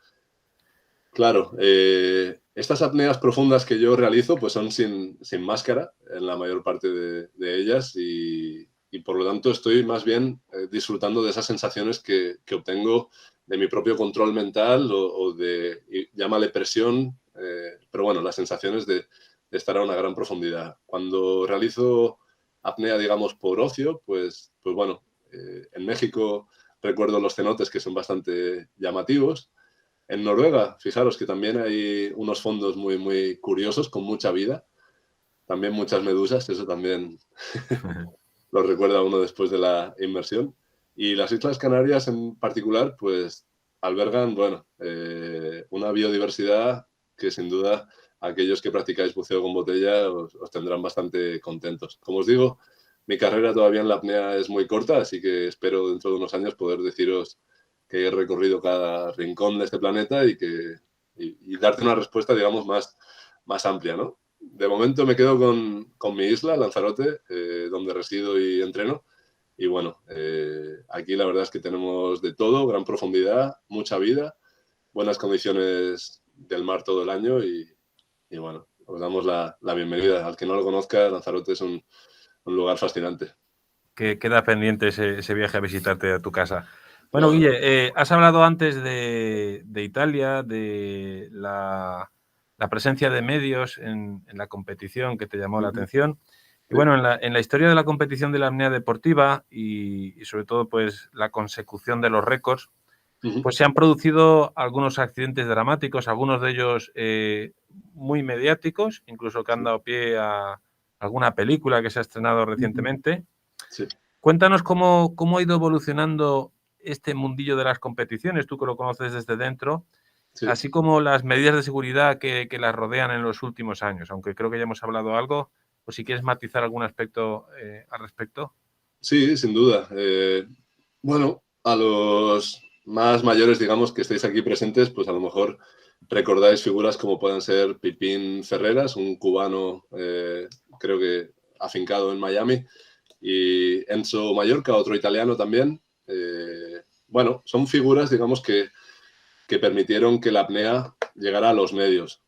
Claro, estas apneas profundas que yo realizo pues son sin máscara en la mayor parte de ellas y por lo tanto estoy más bien disfrutando de esas sensaciones que obtengo de mi propio control mental o de, llámale presión, pero bueno, las sensaciones de estar a una gran profundidad. Cuando realizo apnea, digamos, por ocio, pues bueno, en México recuerdo los cenotes que son bastante llamativos. En Noruega, fijaros que también hay unos fondos muy, muy curiosos, con mucha vida. También muchas medusas, eso también lo recuerda uno después de la inmersión. Y las Islas Canarias en particular, pues albergan, bueno, una biodiversidad que sin duda aquellos que practicáis buceo con botella os tendrán bastante contentos. Como os digo, mi carrera todavía en la apnea es muy corta, así que espero dentro de unos años poder deciros que he recorrido cada rincón de este planeta y darte una respuesta, digamos, más amplia, ¿no? De momento me quedo con mi isla, Lanzarote, donde resido y entreno. Y bueno, aquí la verdad es que tenemos de todo, gran profundidad, mucha vida, buenas condiciones del mar todo el año y bueno, os damos la bienvenida. Al que no lo conozca, Lanzarote es un lugar fascinante. Que queda pendiente ese viaje a visitarte a tu casa. Bueno, Claro. Guille, has hablado antes de Italia, de la presencia de medios en la competición que te llamó la atención. Y bueno, en la historia de la competición de la apnea deportiva y sobre todo pues la consecución de los récords, pues se han producido algunos accidentes dramáticos, algunos de ellos muy mediáticos, incluso que han dado pie a alguna película que se ha estrenado recientemente. Sí. Cuéntanos cómo ha ido evolucionando este mundillo de las competiciones, tú que lo conoces desde dentro, Sí. así como las medidas de seguridad que las rodean en los últimos años, aunque creo que ya hemos hablado algo, o si quieres matizar algún aspecto al respecto. Sí, sin duda. Bueno, a los más mayores, digamos, que estéis aquí presentes, pues a lo mejor recordáis figuras como puedan ser Pipín Ferreras, un cubano, creo que afincado en Miami, y Enzo Mallorca, otro italiano también. Bueno, son figuras, digamos, que permitieron que la apnea llegara a los medios.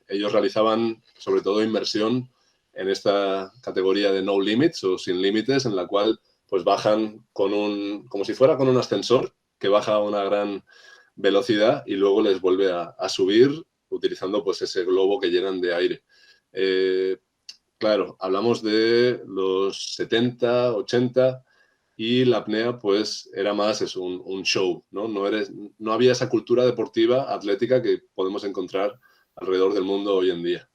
Ellos realizaban, sobre todo, inmersión en esta categoría de no limits o sin límites, en la cual pues bajan como si fuera con un ascensor que baja a una gran velocidad y luego les vuelve a subir utilizando pues ese globo que llenan de aire. Claro, hablamos de los 70, 80 y la apnea pues era más un show, ¿no? No había esa cultura deportiva, atlética que podemos encontrar alrededor del mundo hoy en día.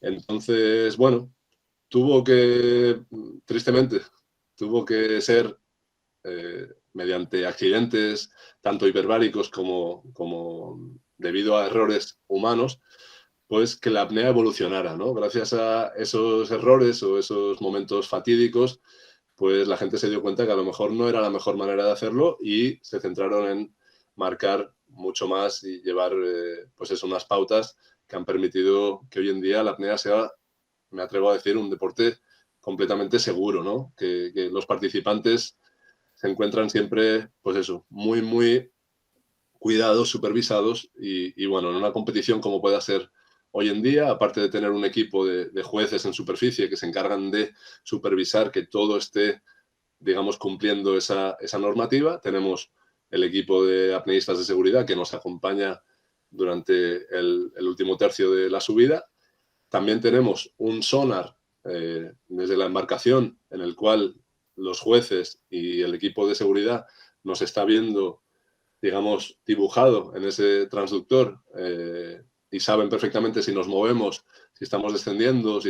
Entonces, bueno, tristemente, tuvo que ser mediante accidentes, tanto hiperbáricos como debido a errores humanos, pues que la apnea evolucionara, ¿no? Gracias a esos errores o esos momentos fatídicos, pues la gente se dio cuenta que a lo mejor no era la mejor manera de hacerlo y se centraron en marcar mucho más y llevar, pues eso, unas pautas que han permitido que hoy en día la apnea sea me atrevo a decir, un deporte completamente seguro, ¿no? Que los participantes se encuentran siempre, pues eso, muy, muy cuidados, supervisados y bueno, en una competición como pueda ser hoy en día, aparte de tener un equipo de jueces en superficie que se encargan de supervisar que todo esté, digamos, cumpliendo esa normativa, tenemos el equipo de apneístas de seguridad que nos acompaña durante el último tercio de la subida. También tenemos un sonar desde la embarcación en el cual los jueces y el equipo de seguridad nos está viendo, digamos, dibujado en ese transductor y saben perfectamente si nos movemos, si estamos descendiendo, si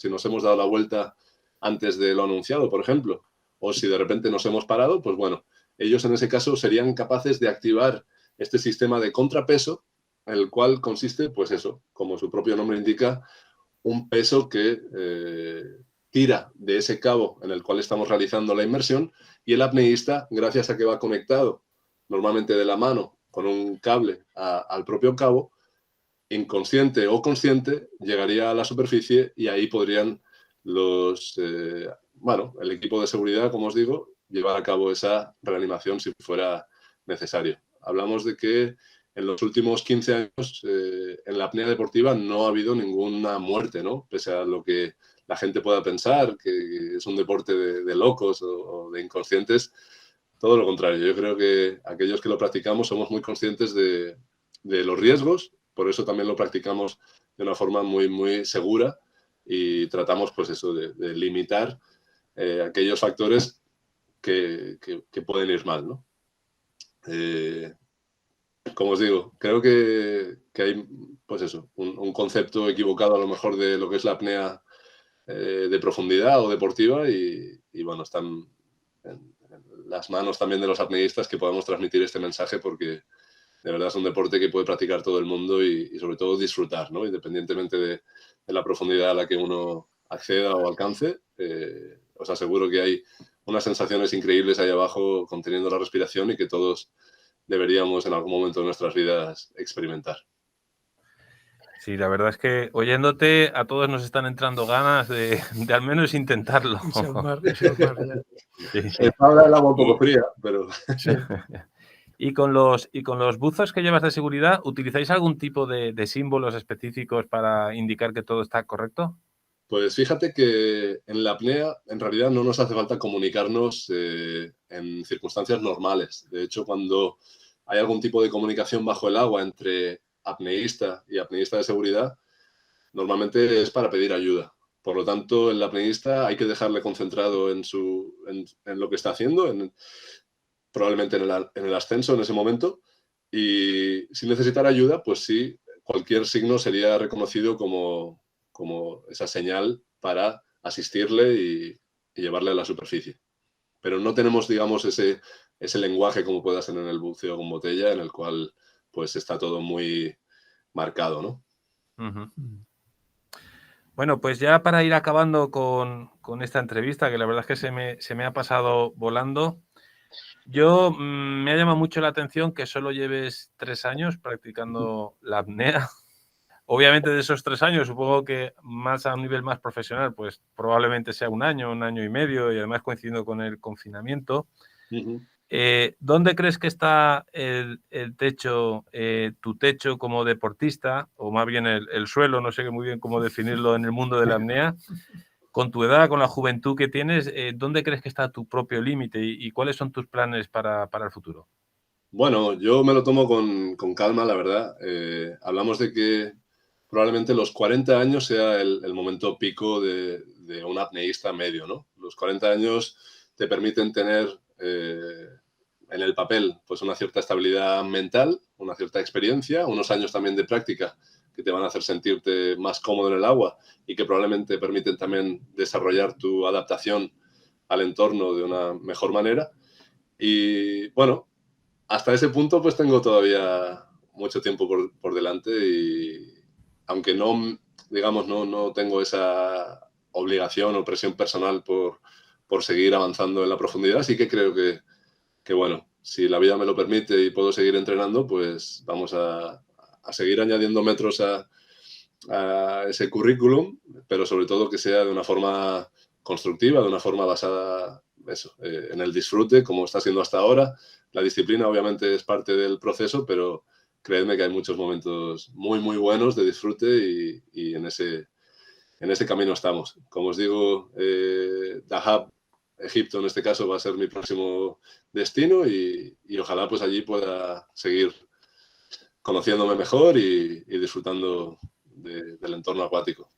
nos hemos dado la vuelta antes de lo anunciado, por ejemplo, o si de repente nos hemos parado, pues bueno, ellos en ese caso serían capaces de activar este sistema de contrapeso, el cual consiste, pues eso, como su propio nombre indica, un peso que tira de ese cabo en el cual estamos realizando la inmersión y el apneísta, gracias a que va conectado normalmente de la mano con un cable al propio cabo, inconsciente o consciente, llegaría a la superficie y ahí podrían el equipo de seguridad, como os digo, llevar a cabo esa reanimación si fuera necesario. Hablamos de que en los últimos 15 años en la apnea deportiva no ha habido ninguna muerte, ¿no? Pese a lo que la gente pueda pensar, que es un deporte de locos o de inconscientes, todo lo contrario. Yo creo que aquellos que lo practicamos somos muy conscientes de los riesgos, por eso también lo practicamos de una forma muy, muy segura y tratamos, pues eso, de limitar aquellos factores que pueden ir mal, ¿no? Como os digo, creo que hay, pues eso, un concepto equivocado a lo mejor de lo que es la apnea de profundidad o deportiva y bueno, están en las manos también de los apneístas que podamos transmitir este mensaje porque de verdad es un deporte que puede practicar todo el mundo y sobre todo disfrutar, ¿no? Independientemente de la profundidad a la que uno acceda o alcance, os aseguro que hay unas sensaciones increíbles ahí abajo conteniendo la respiración y que todos deberíamos en algún momento de nuestras vidas experimentar. Sí, la verdad es que oyéndote a todos nos están entrando ganas de al menos intentarlo. Irse al mar ya. Sí. Ahora el agua un poco fría, pero... Sí. Y con los buzos que llevas de seguridad, ¿utilizáis algún tipo de símbolos específicos para indicar que todo está correcto? Pues fíjate que en la apnea en realidad no nos hace falta comunicarnos en circunstancias normales. De hecho, cuando hay algún tipo de comunicación bajo el agua entre apneísta y apneísta de seguridad, normalmente es para pedir ayuda. Por lo tanto, el apneísta hay que dejarle concentrado en lo que está haciendo, probablemente en el ascenso en ese momento. Y si necesitara ayuda, pues sí, cualquier signo sería reconocido como esa señal para asistirle y llevarle a la superficie. Pero no tenemos, digamos, ese lenguaje como pueda ser en el buceo con botella, en el cual pues está todo muy marcado, ¿no? Uh-huh. Bueno, pues ya para ir acabando con esta entrevista, que la verdad es que se me ha pasado volando, me ha llamado mucho la atención que solo lleves 3 años practicando la apnea. Obviamente de esos 3 años, supongo que más a un nivel más profesional, pues probablemente sea 1 año, 1 año y medio, y además coincidiendo con el confinamiento. Uh-huh. ¿Dónde crees que está el techo, tu techo como deportista, o más bien el suelo, no sé muy bien cómo definirlo en el mundo de la apnea? Con tu edad, con la juventud que tienes, ¿dónde crees que está tu propio límite y cuáles son tus planes para el futuro? Bueno, yo me lo tomo con calma, la verdad. Hablamos de que probablemente los 40 años sea el momento pico de un apneísta medio, ¿no? Los 40 años te permiten tener en el papel pues una cierta estabilidad mental, una cierta experiencia, unos años también de práctica que te van a hacer sentirte más cómodo en el agua y que probablemente permiten también desarrollar tu adaptación al entorno de una mejor manera. Y bueno, hasta ese punto pues tengo todavía mucho tiempo por delante y aunque no, digamos, no tengo esa obligación o presión personal por seguir avanzando en la profundidad, sí que creo que bueno, si la vida me lo permite y puedo seguir entrenando, pues vamos a seguir añadiendo metros a a ese currículum, pero sobre todo que sea de una forma constructiva, de una forma basada en el disfrute, como está siendo hasta ahora. La disciplina obviamente es parte del proceso, pero creedme que hay muchos momentos muy, muy buenos de disfrute y en ese camino estamos. Como os digo, Dahab, Egipto en este caso, va a ser mi próximo destino y ojalá pues allí pueda seguir conociéndome mejor y disfrutando del entorno acuático.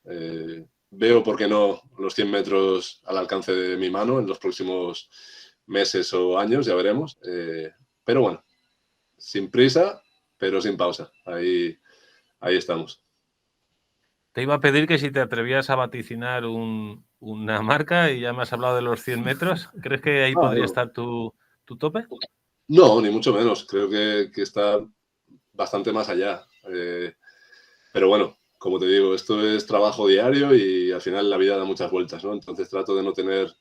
Veo, por qué no, los 100 metros al alcance de mi mano en los próximos meses o años, ya veremos. Pero bueno, sin prisa, pero sin pausa. Ahí estamos. Te iba a pedir que si te atrevías a vaticinar una marca y ya me has hablado de los 100 metros. ¿Crees que ahí podría estar tu tope? No, ni mucho menos. Creo que está bastante más allá. Pero bueno, como te digo, esto es trabajo diario y al final la vida da muchas vueltas, ¿no? Entonces trato de no tener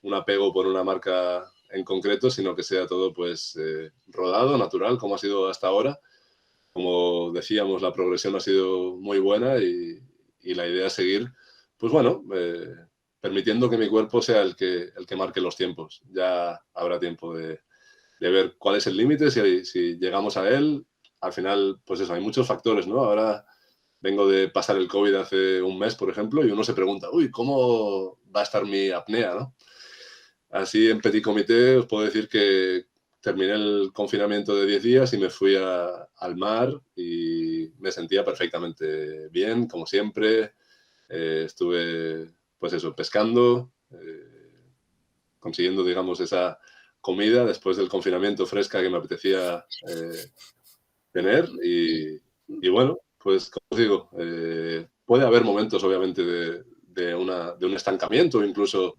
un apego por una marca en concreto, sino que sea todo pues rodado, natural, como ha sido hasta ahora. Como decíamos, la progresión ha sido muy buena y la idea es seguir, pues bueno, permitiendo que mi cuerpo sea el que marque los tiempos. Ya habrá tiempo de ver cuál es el límite, si llegamos a él. Al final, pues eso, hay muchos factores, ¿no? Ahora vengo de pasar el COVID hace un mes, por ejemplo, y uno se pregunta, uy, ¿cómo va a estar mi apnea, no? Así, en petit comité, os puedo decir que terminé el confinamiento de 10 días y me fui al mar y me sentía perfectamente bien, como siempre. Estuve, pues eso, pescando, consiguiendo, digamos, esa comida después del confinamiento fresca que me apetecía tener. Y bueno, pues como os digo, puede haber momentos, obviamente, de un estancamiento, incluso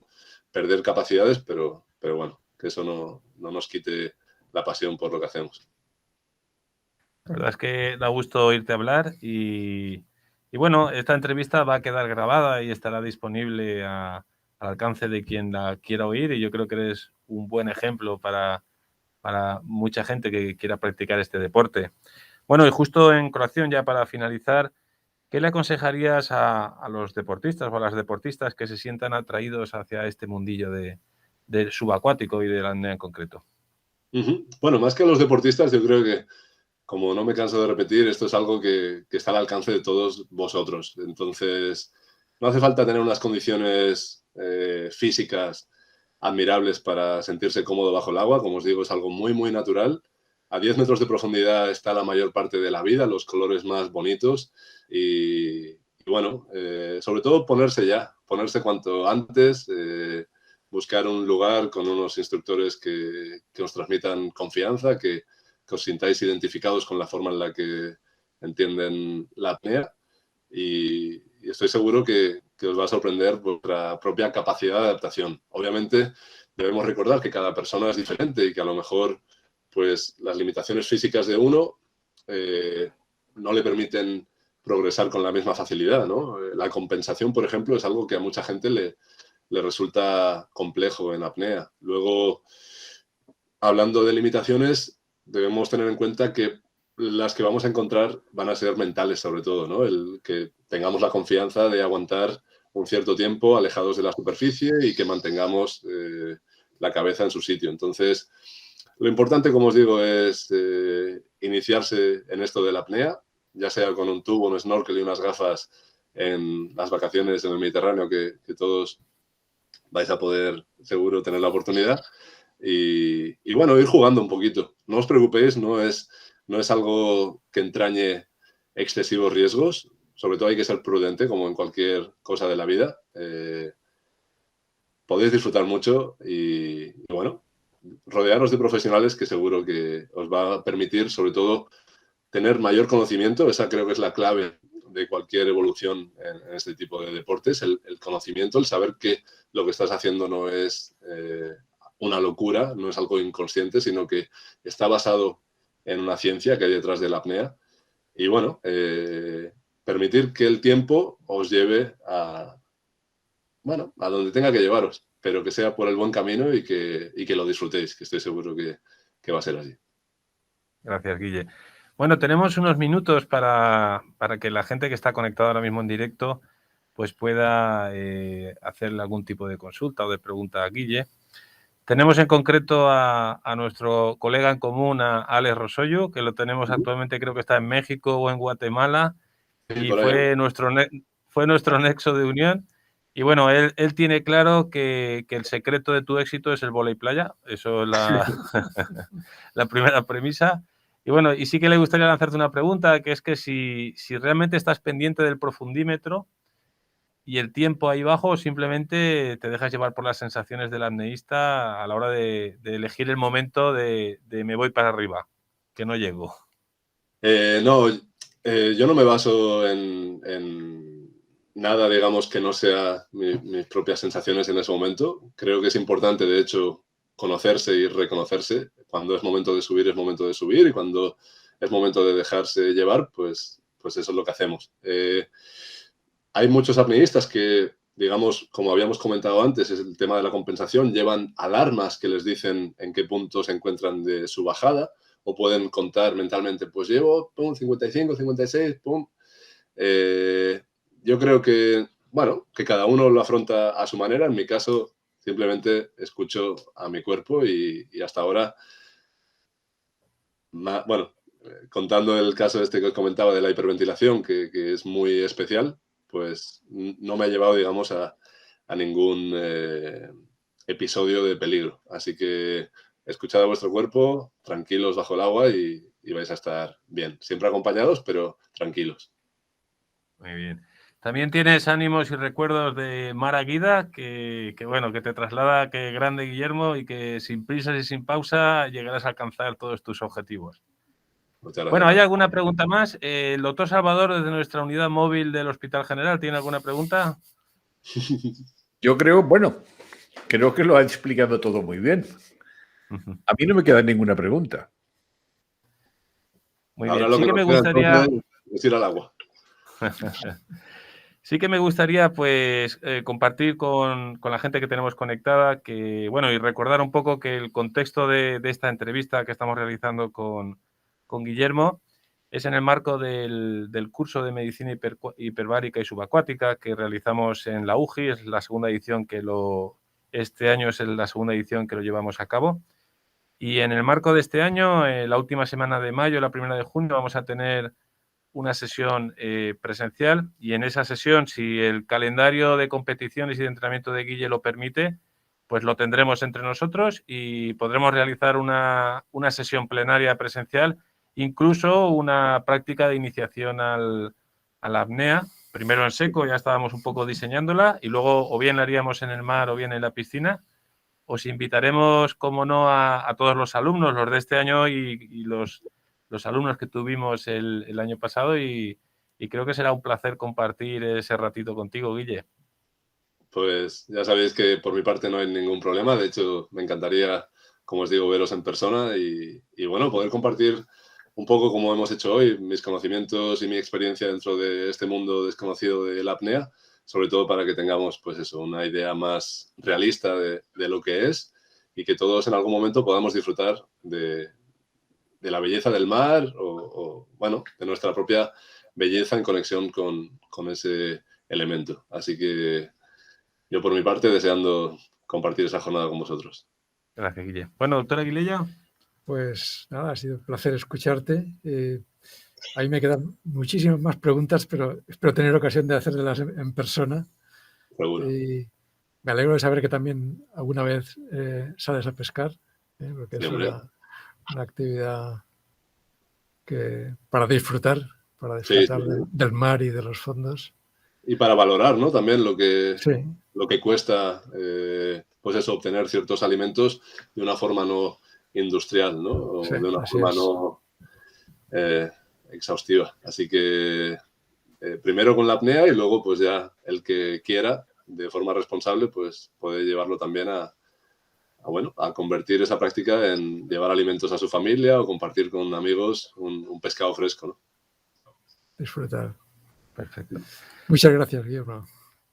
perder capacidades, pero bueno, que eso no nos quite la pasión por lo que hacemos. La verdad es que da gusto oírte hablar y bueno, esta entrevista va a quedar grabada y estará disponible al alcance de quien la quiera oír y yo creo que eres un buen ejemplo para mucha gente que quiera practicar este deporte. Bueno, y justo en colación, ya para finalizar, ¿qué le aconsejarías a los deportistas o a las deportistas que se sientan atraídos hacia este mundillo del subacuático y de la apnea en concreto? Bueno, más que a los deportistas, yo creo que, como no me canso de repetir, esto es algo que está al alcance de todos vosotros. Entonces, no hace falta tener unas condiciones físicas admirables para sentirse cómodo bajo el agua. Como os digo, es algo muy, muy natural. A 10 metros de profundidad está la mayor parte de la vida, los colores más bonitos y bueno, sobre todo ponerse cuanto antes, buscar un lugar con unos instructores que os transmitan confianza, que os sintáis identificados con la forma en la que entienden la apnea y estoy seguro que os va a sorprender vuestra propia capacidad de adaptación. Obviamente, debemos recordar que cada persona es diferente y que a lo mejor pues, las limitaciones físicas de uno no le permiten progresar con la misma facilidad, ¿no? La compensación, por ejemplo, es algo que a mucha gente le resulta complejo en apnea. Luego, hablando de limitaciones, debemos tener en cuenta que las que vamos a encontrar van a ser mentales, sobre todo, ¿no? El que tengamos la confianza de aguantar un cierto tiempo alejados de la superficie y que mantengamos la cabeza en su sitio. Entonces, lo importante, como os digo, es iniciarse en esto de la apnea, ya sea con un tubo, un snorkel y unas gafas en las vacaciones en el Mediterráneo, que todos vais a poder, seguro, tener la oportunidad. Y bueno, ir jugando un poquito. No os preocupéis, no es algo que entrañe excesivos riesgos. Sobre todo hay que ser prudente, como en cualquier cosa de la vida. Podéis disfrutar mucho y bueno, rodearos de profesionales que seguro que os va a permitir, sobre todo, tener mayor conocimiento. Esa creo que es la clave de cualquier evolución en este tipo de deportes, el conocimiento, el saber que lo que estás haciendo no es una locura, no es algo inconsciente, sino que está basado en una ciencia que hay detrás de la apnea. Y bueno, permitir que el tiempo os lleve a donde tenga que llevaros, pero que sea por el buen camino y que lo disfrutéis, que estoy seguro que va a ser así. Gracias, Guille. Bueno, tenemos unos minutos para que la gente que está conectada ahora mismo en directo pues pueda hacerle algún tipo de consulta o de pregunta a Guille. Tenemos en concreto a nuestro colega en común, a Alex Rosollo, que lo tenemos actualmente, creo que está en México o en Guatemala, y fue nuestro nexo de unión. Y bueno, él tiene claro que el secreto de tu éxito es el vóley playa. Eso es la primera premisa. Y bueno, y sí que le gustaría lanzarte una pregunta, que es que si realmente estás pendiente del profundímetro y el tiempo ahí bajo, o simplemente te dejas llevar por las sensaciones del apneísta a la hora de elegir el momento de me voy para arriba, que no llego. No, yo no me baso en nada, digamos, que no sea mis propias sensaciones en ese momento. Creo que es importante, de hecho, conocerse y reconocerse. Cuando es momento de subir, es momento de subir, y cuando es momento de dejarse llevar, pues eso es lo que hacemos. Hay muchos apneístas que, digamos, como habíamos comentado antes, es el tema de la compensación, llevan alarmas que les dicen en qué punto se encuentran de su bajada, o pueden contar mentalmente, pues llevo, pum, 55, 56, pum. Yo creo que, bueno, que cada uno lo afronta a su manera. En mi caso, simplemente escucho a mi cuerpo y hasta ahora, bueno, contando el caso este que os comentaba de la hiperventilación, que es muy especial, pues no me ha llevado, digamos, a ningún episodio de peligro. Así que escuchad a vuestro cuerpo, tranquilos bajo el agua y vais a estar bien. Siempre acompañados, pero tranquilos. Muy bien. También tienes ánimos y recuerdos de Mara Guida, que bueno, que te traslada que grande Guillermo y que sin prisas y sin pausa llegarás a alcanzar todos tus objetivos. Bueno, ¿hay alguna pregunta más? El doctor Salvador, desde nuestra unidad móvil del Hospital General, ¿tiene alguna pregunta? Yo creo que lo ha explicado todo muy bien. A mí no me queda ninguna pregunta. Muy bien. Sí que me gustaría... ir al agua. Sí que me gustaría, pues, compartir con la gente que tenemos conectada, que, bueno, y recordar un poco que el contexto de esta entrevista que estamos realizando con Guillermo es en el marco del curso de medicina hiperbárica y subacuática que realizamos en la UGI. Es la segunda edición este año es la segunda edición que lo llevamos a cabo. Y en el marco de este año, la última semana de mayo, la primera de junio, vamos a tener una sesión presencial, y en esa sesión, si el calendario de competiciones y de entrenamiento de Guille lo permite, pues lo tendremos entre nosotros y podremos realizar una sesión plenaria presencial, incluso una práctica de iniciación a la apnea, primero en seco, ya estábamos un poco diseñándola, y luego o bien la haríamos en el mar o bien en la piscina. Os invitaremos, como no, a todos los alumnos, los de este año y los alumnos que tuvimos el año pasado, y creo que será un placer compartir ese ratito contigo, Guille. Pues ya sabéis que por mi parte no hay ningún problema. De hecho, me encantaría, como os digo, veros en persona y bueno, poder compartir un poco, como hemos hecho hoy, mis conocimientos y mi experiencia dentro de este mundo desconocido de la apnea, sobre todo para que tengamos, pues eso, una idea más realista de lo que es, y que todos en algún momento podamos disfrutar de la belleza del mar o, bueno, de nuestra propia belleza en conexión con ese elemento. Así que yo, por mi parte, deseando compartir esa jornada con vosotros. Gracias, Guille. Bueno, doctora Aguilella. Pues nada, ha sido un placer escucharte. A mí me quedan muchísimas más preguntas, pero espero tener ocasión de hacerlas en persona. Seguro. Me alegro de saber que también alguna vez sales a pescar, porque es una actividad para disfrutar del mar y de los fondos. Y para valorar, ¿no? También lo que cuesta, pues eso, obtener ciertos alimentos de una forma no industrial, ¿no? O de una forma no exhaustiva. Así que primero con la apnea, y luego pues ya el que quiera, de forma responsable, pues puede llevarlo también a convertir esa práctica en llevar alimentos a su familia o compartir con amigos un pescado fresco, ¿no? Disfrutar. Perfecto. Muchas gracias, Guillermo.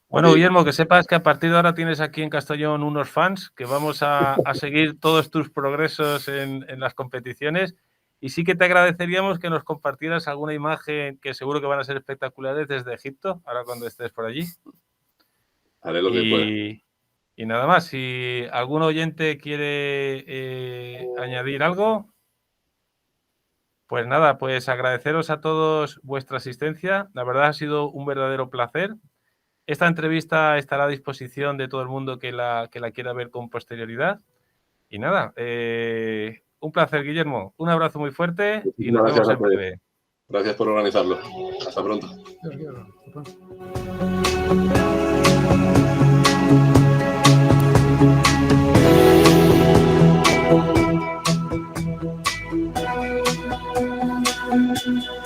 Bueno, Guillermo, que sepas que a partir de ahora tienes aquí en Castellón unos fans que vamos a seguir todos tus progresos en las competiciones, Y sí que te agradeceríamos que nos compartieras alguna imagen que seguro que van a ser espectaculares desde Egipto, ahora cuando estés por allí. Haré lo que pueda. Y nada más, si algún oyente quiere añadir algo, pues nada, pues agradeceros a todos vuestra asistencia. La verdad ha sido un verdadero placer. Esta entrevista estará a disposición de todo el mundo que la quiera ver con posterioridad. Y nada, un placer, Guillermo. Un abrazo muy fuerte y nos vemos en breve. Gracias por organizarlo. Hasta pronto. Hasta pronto.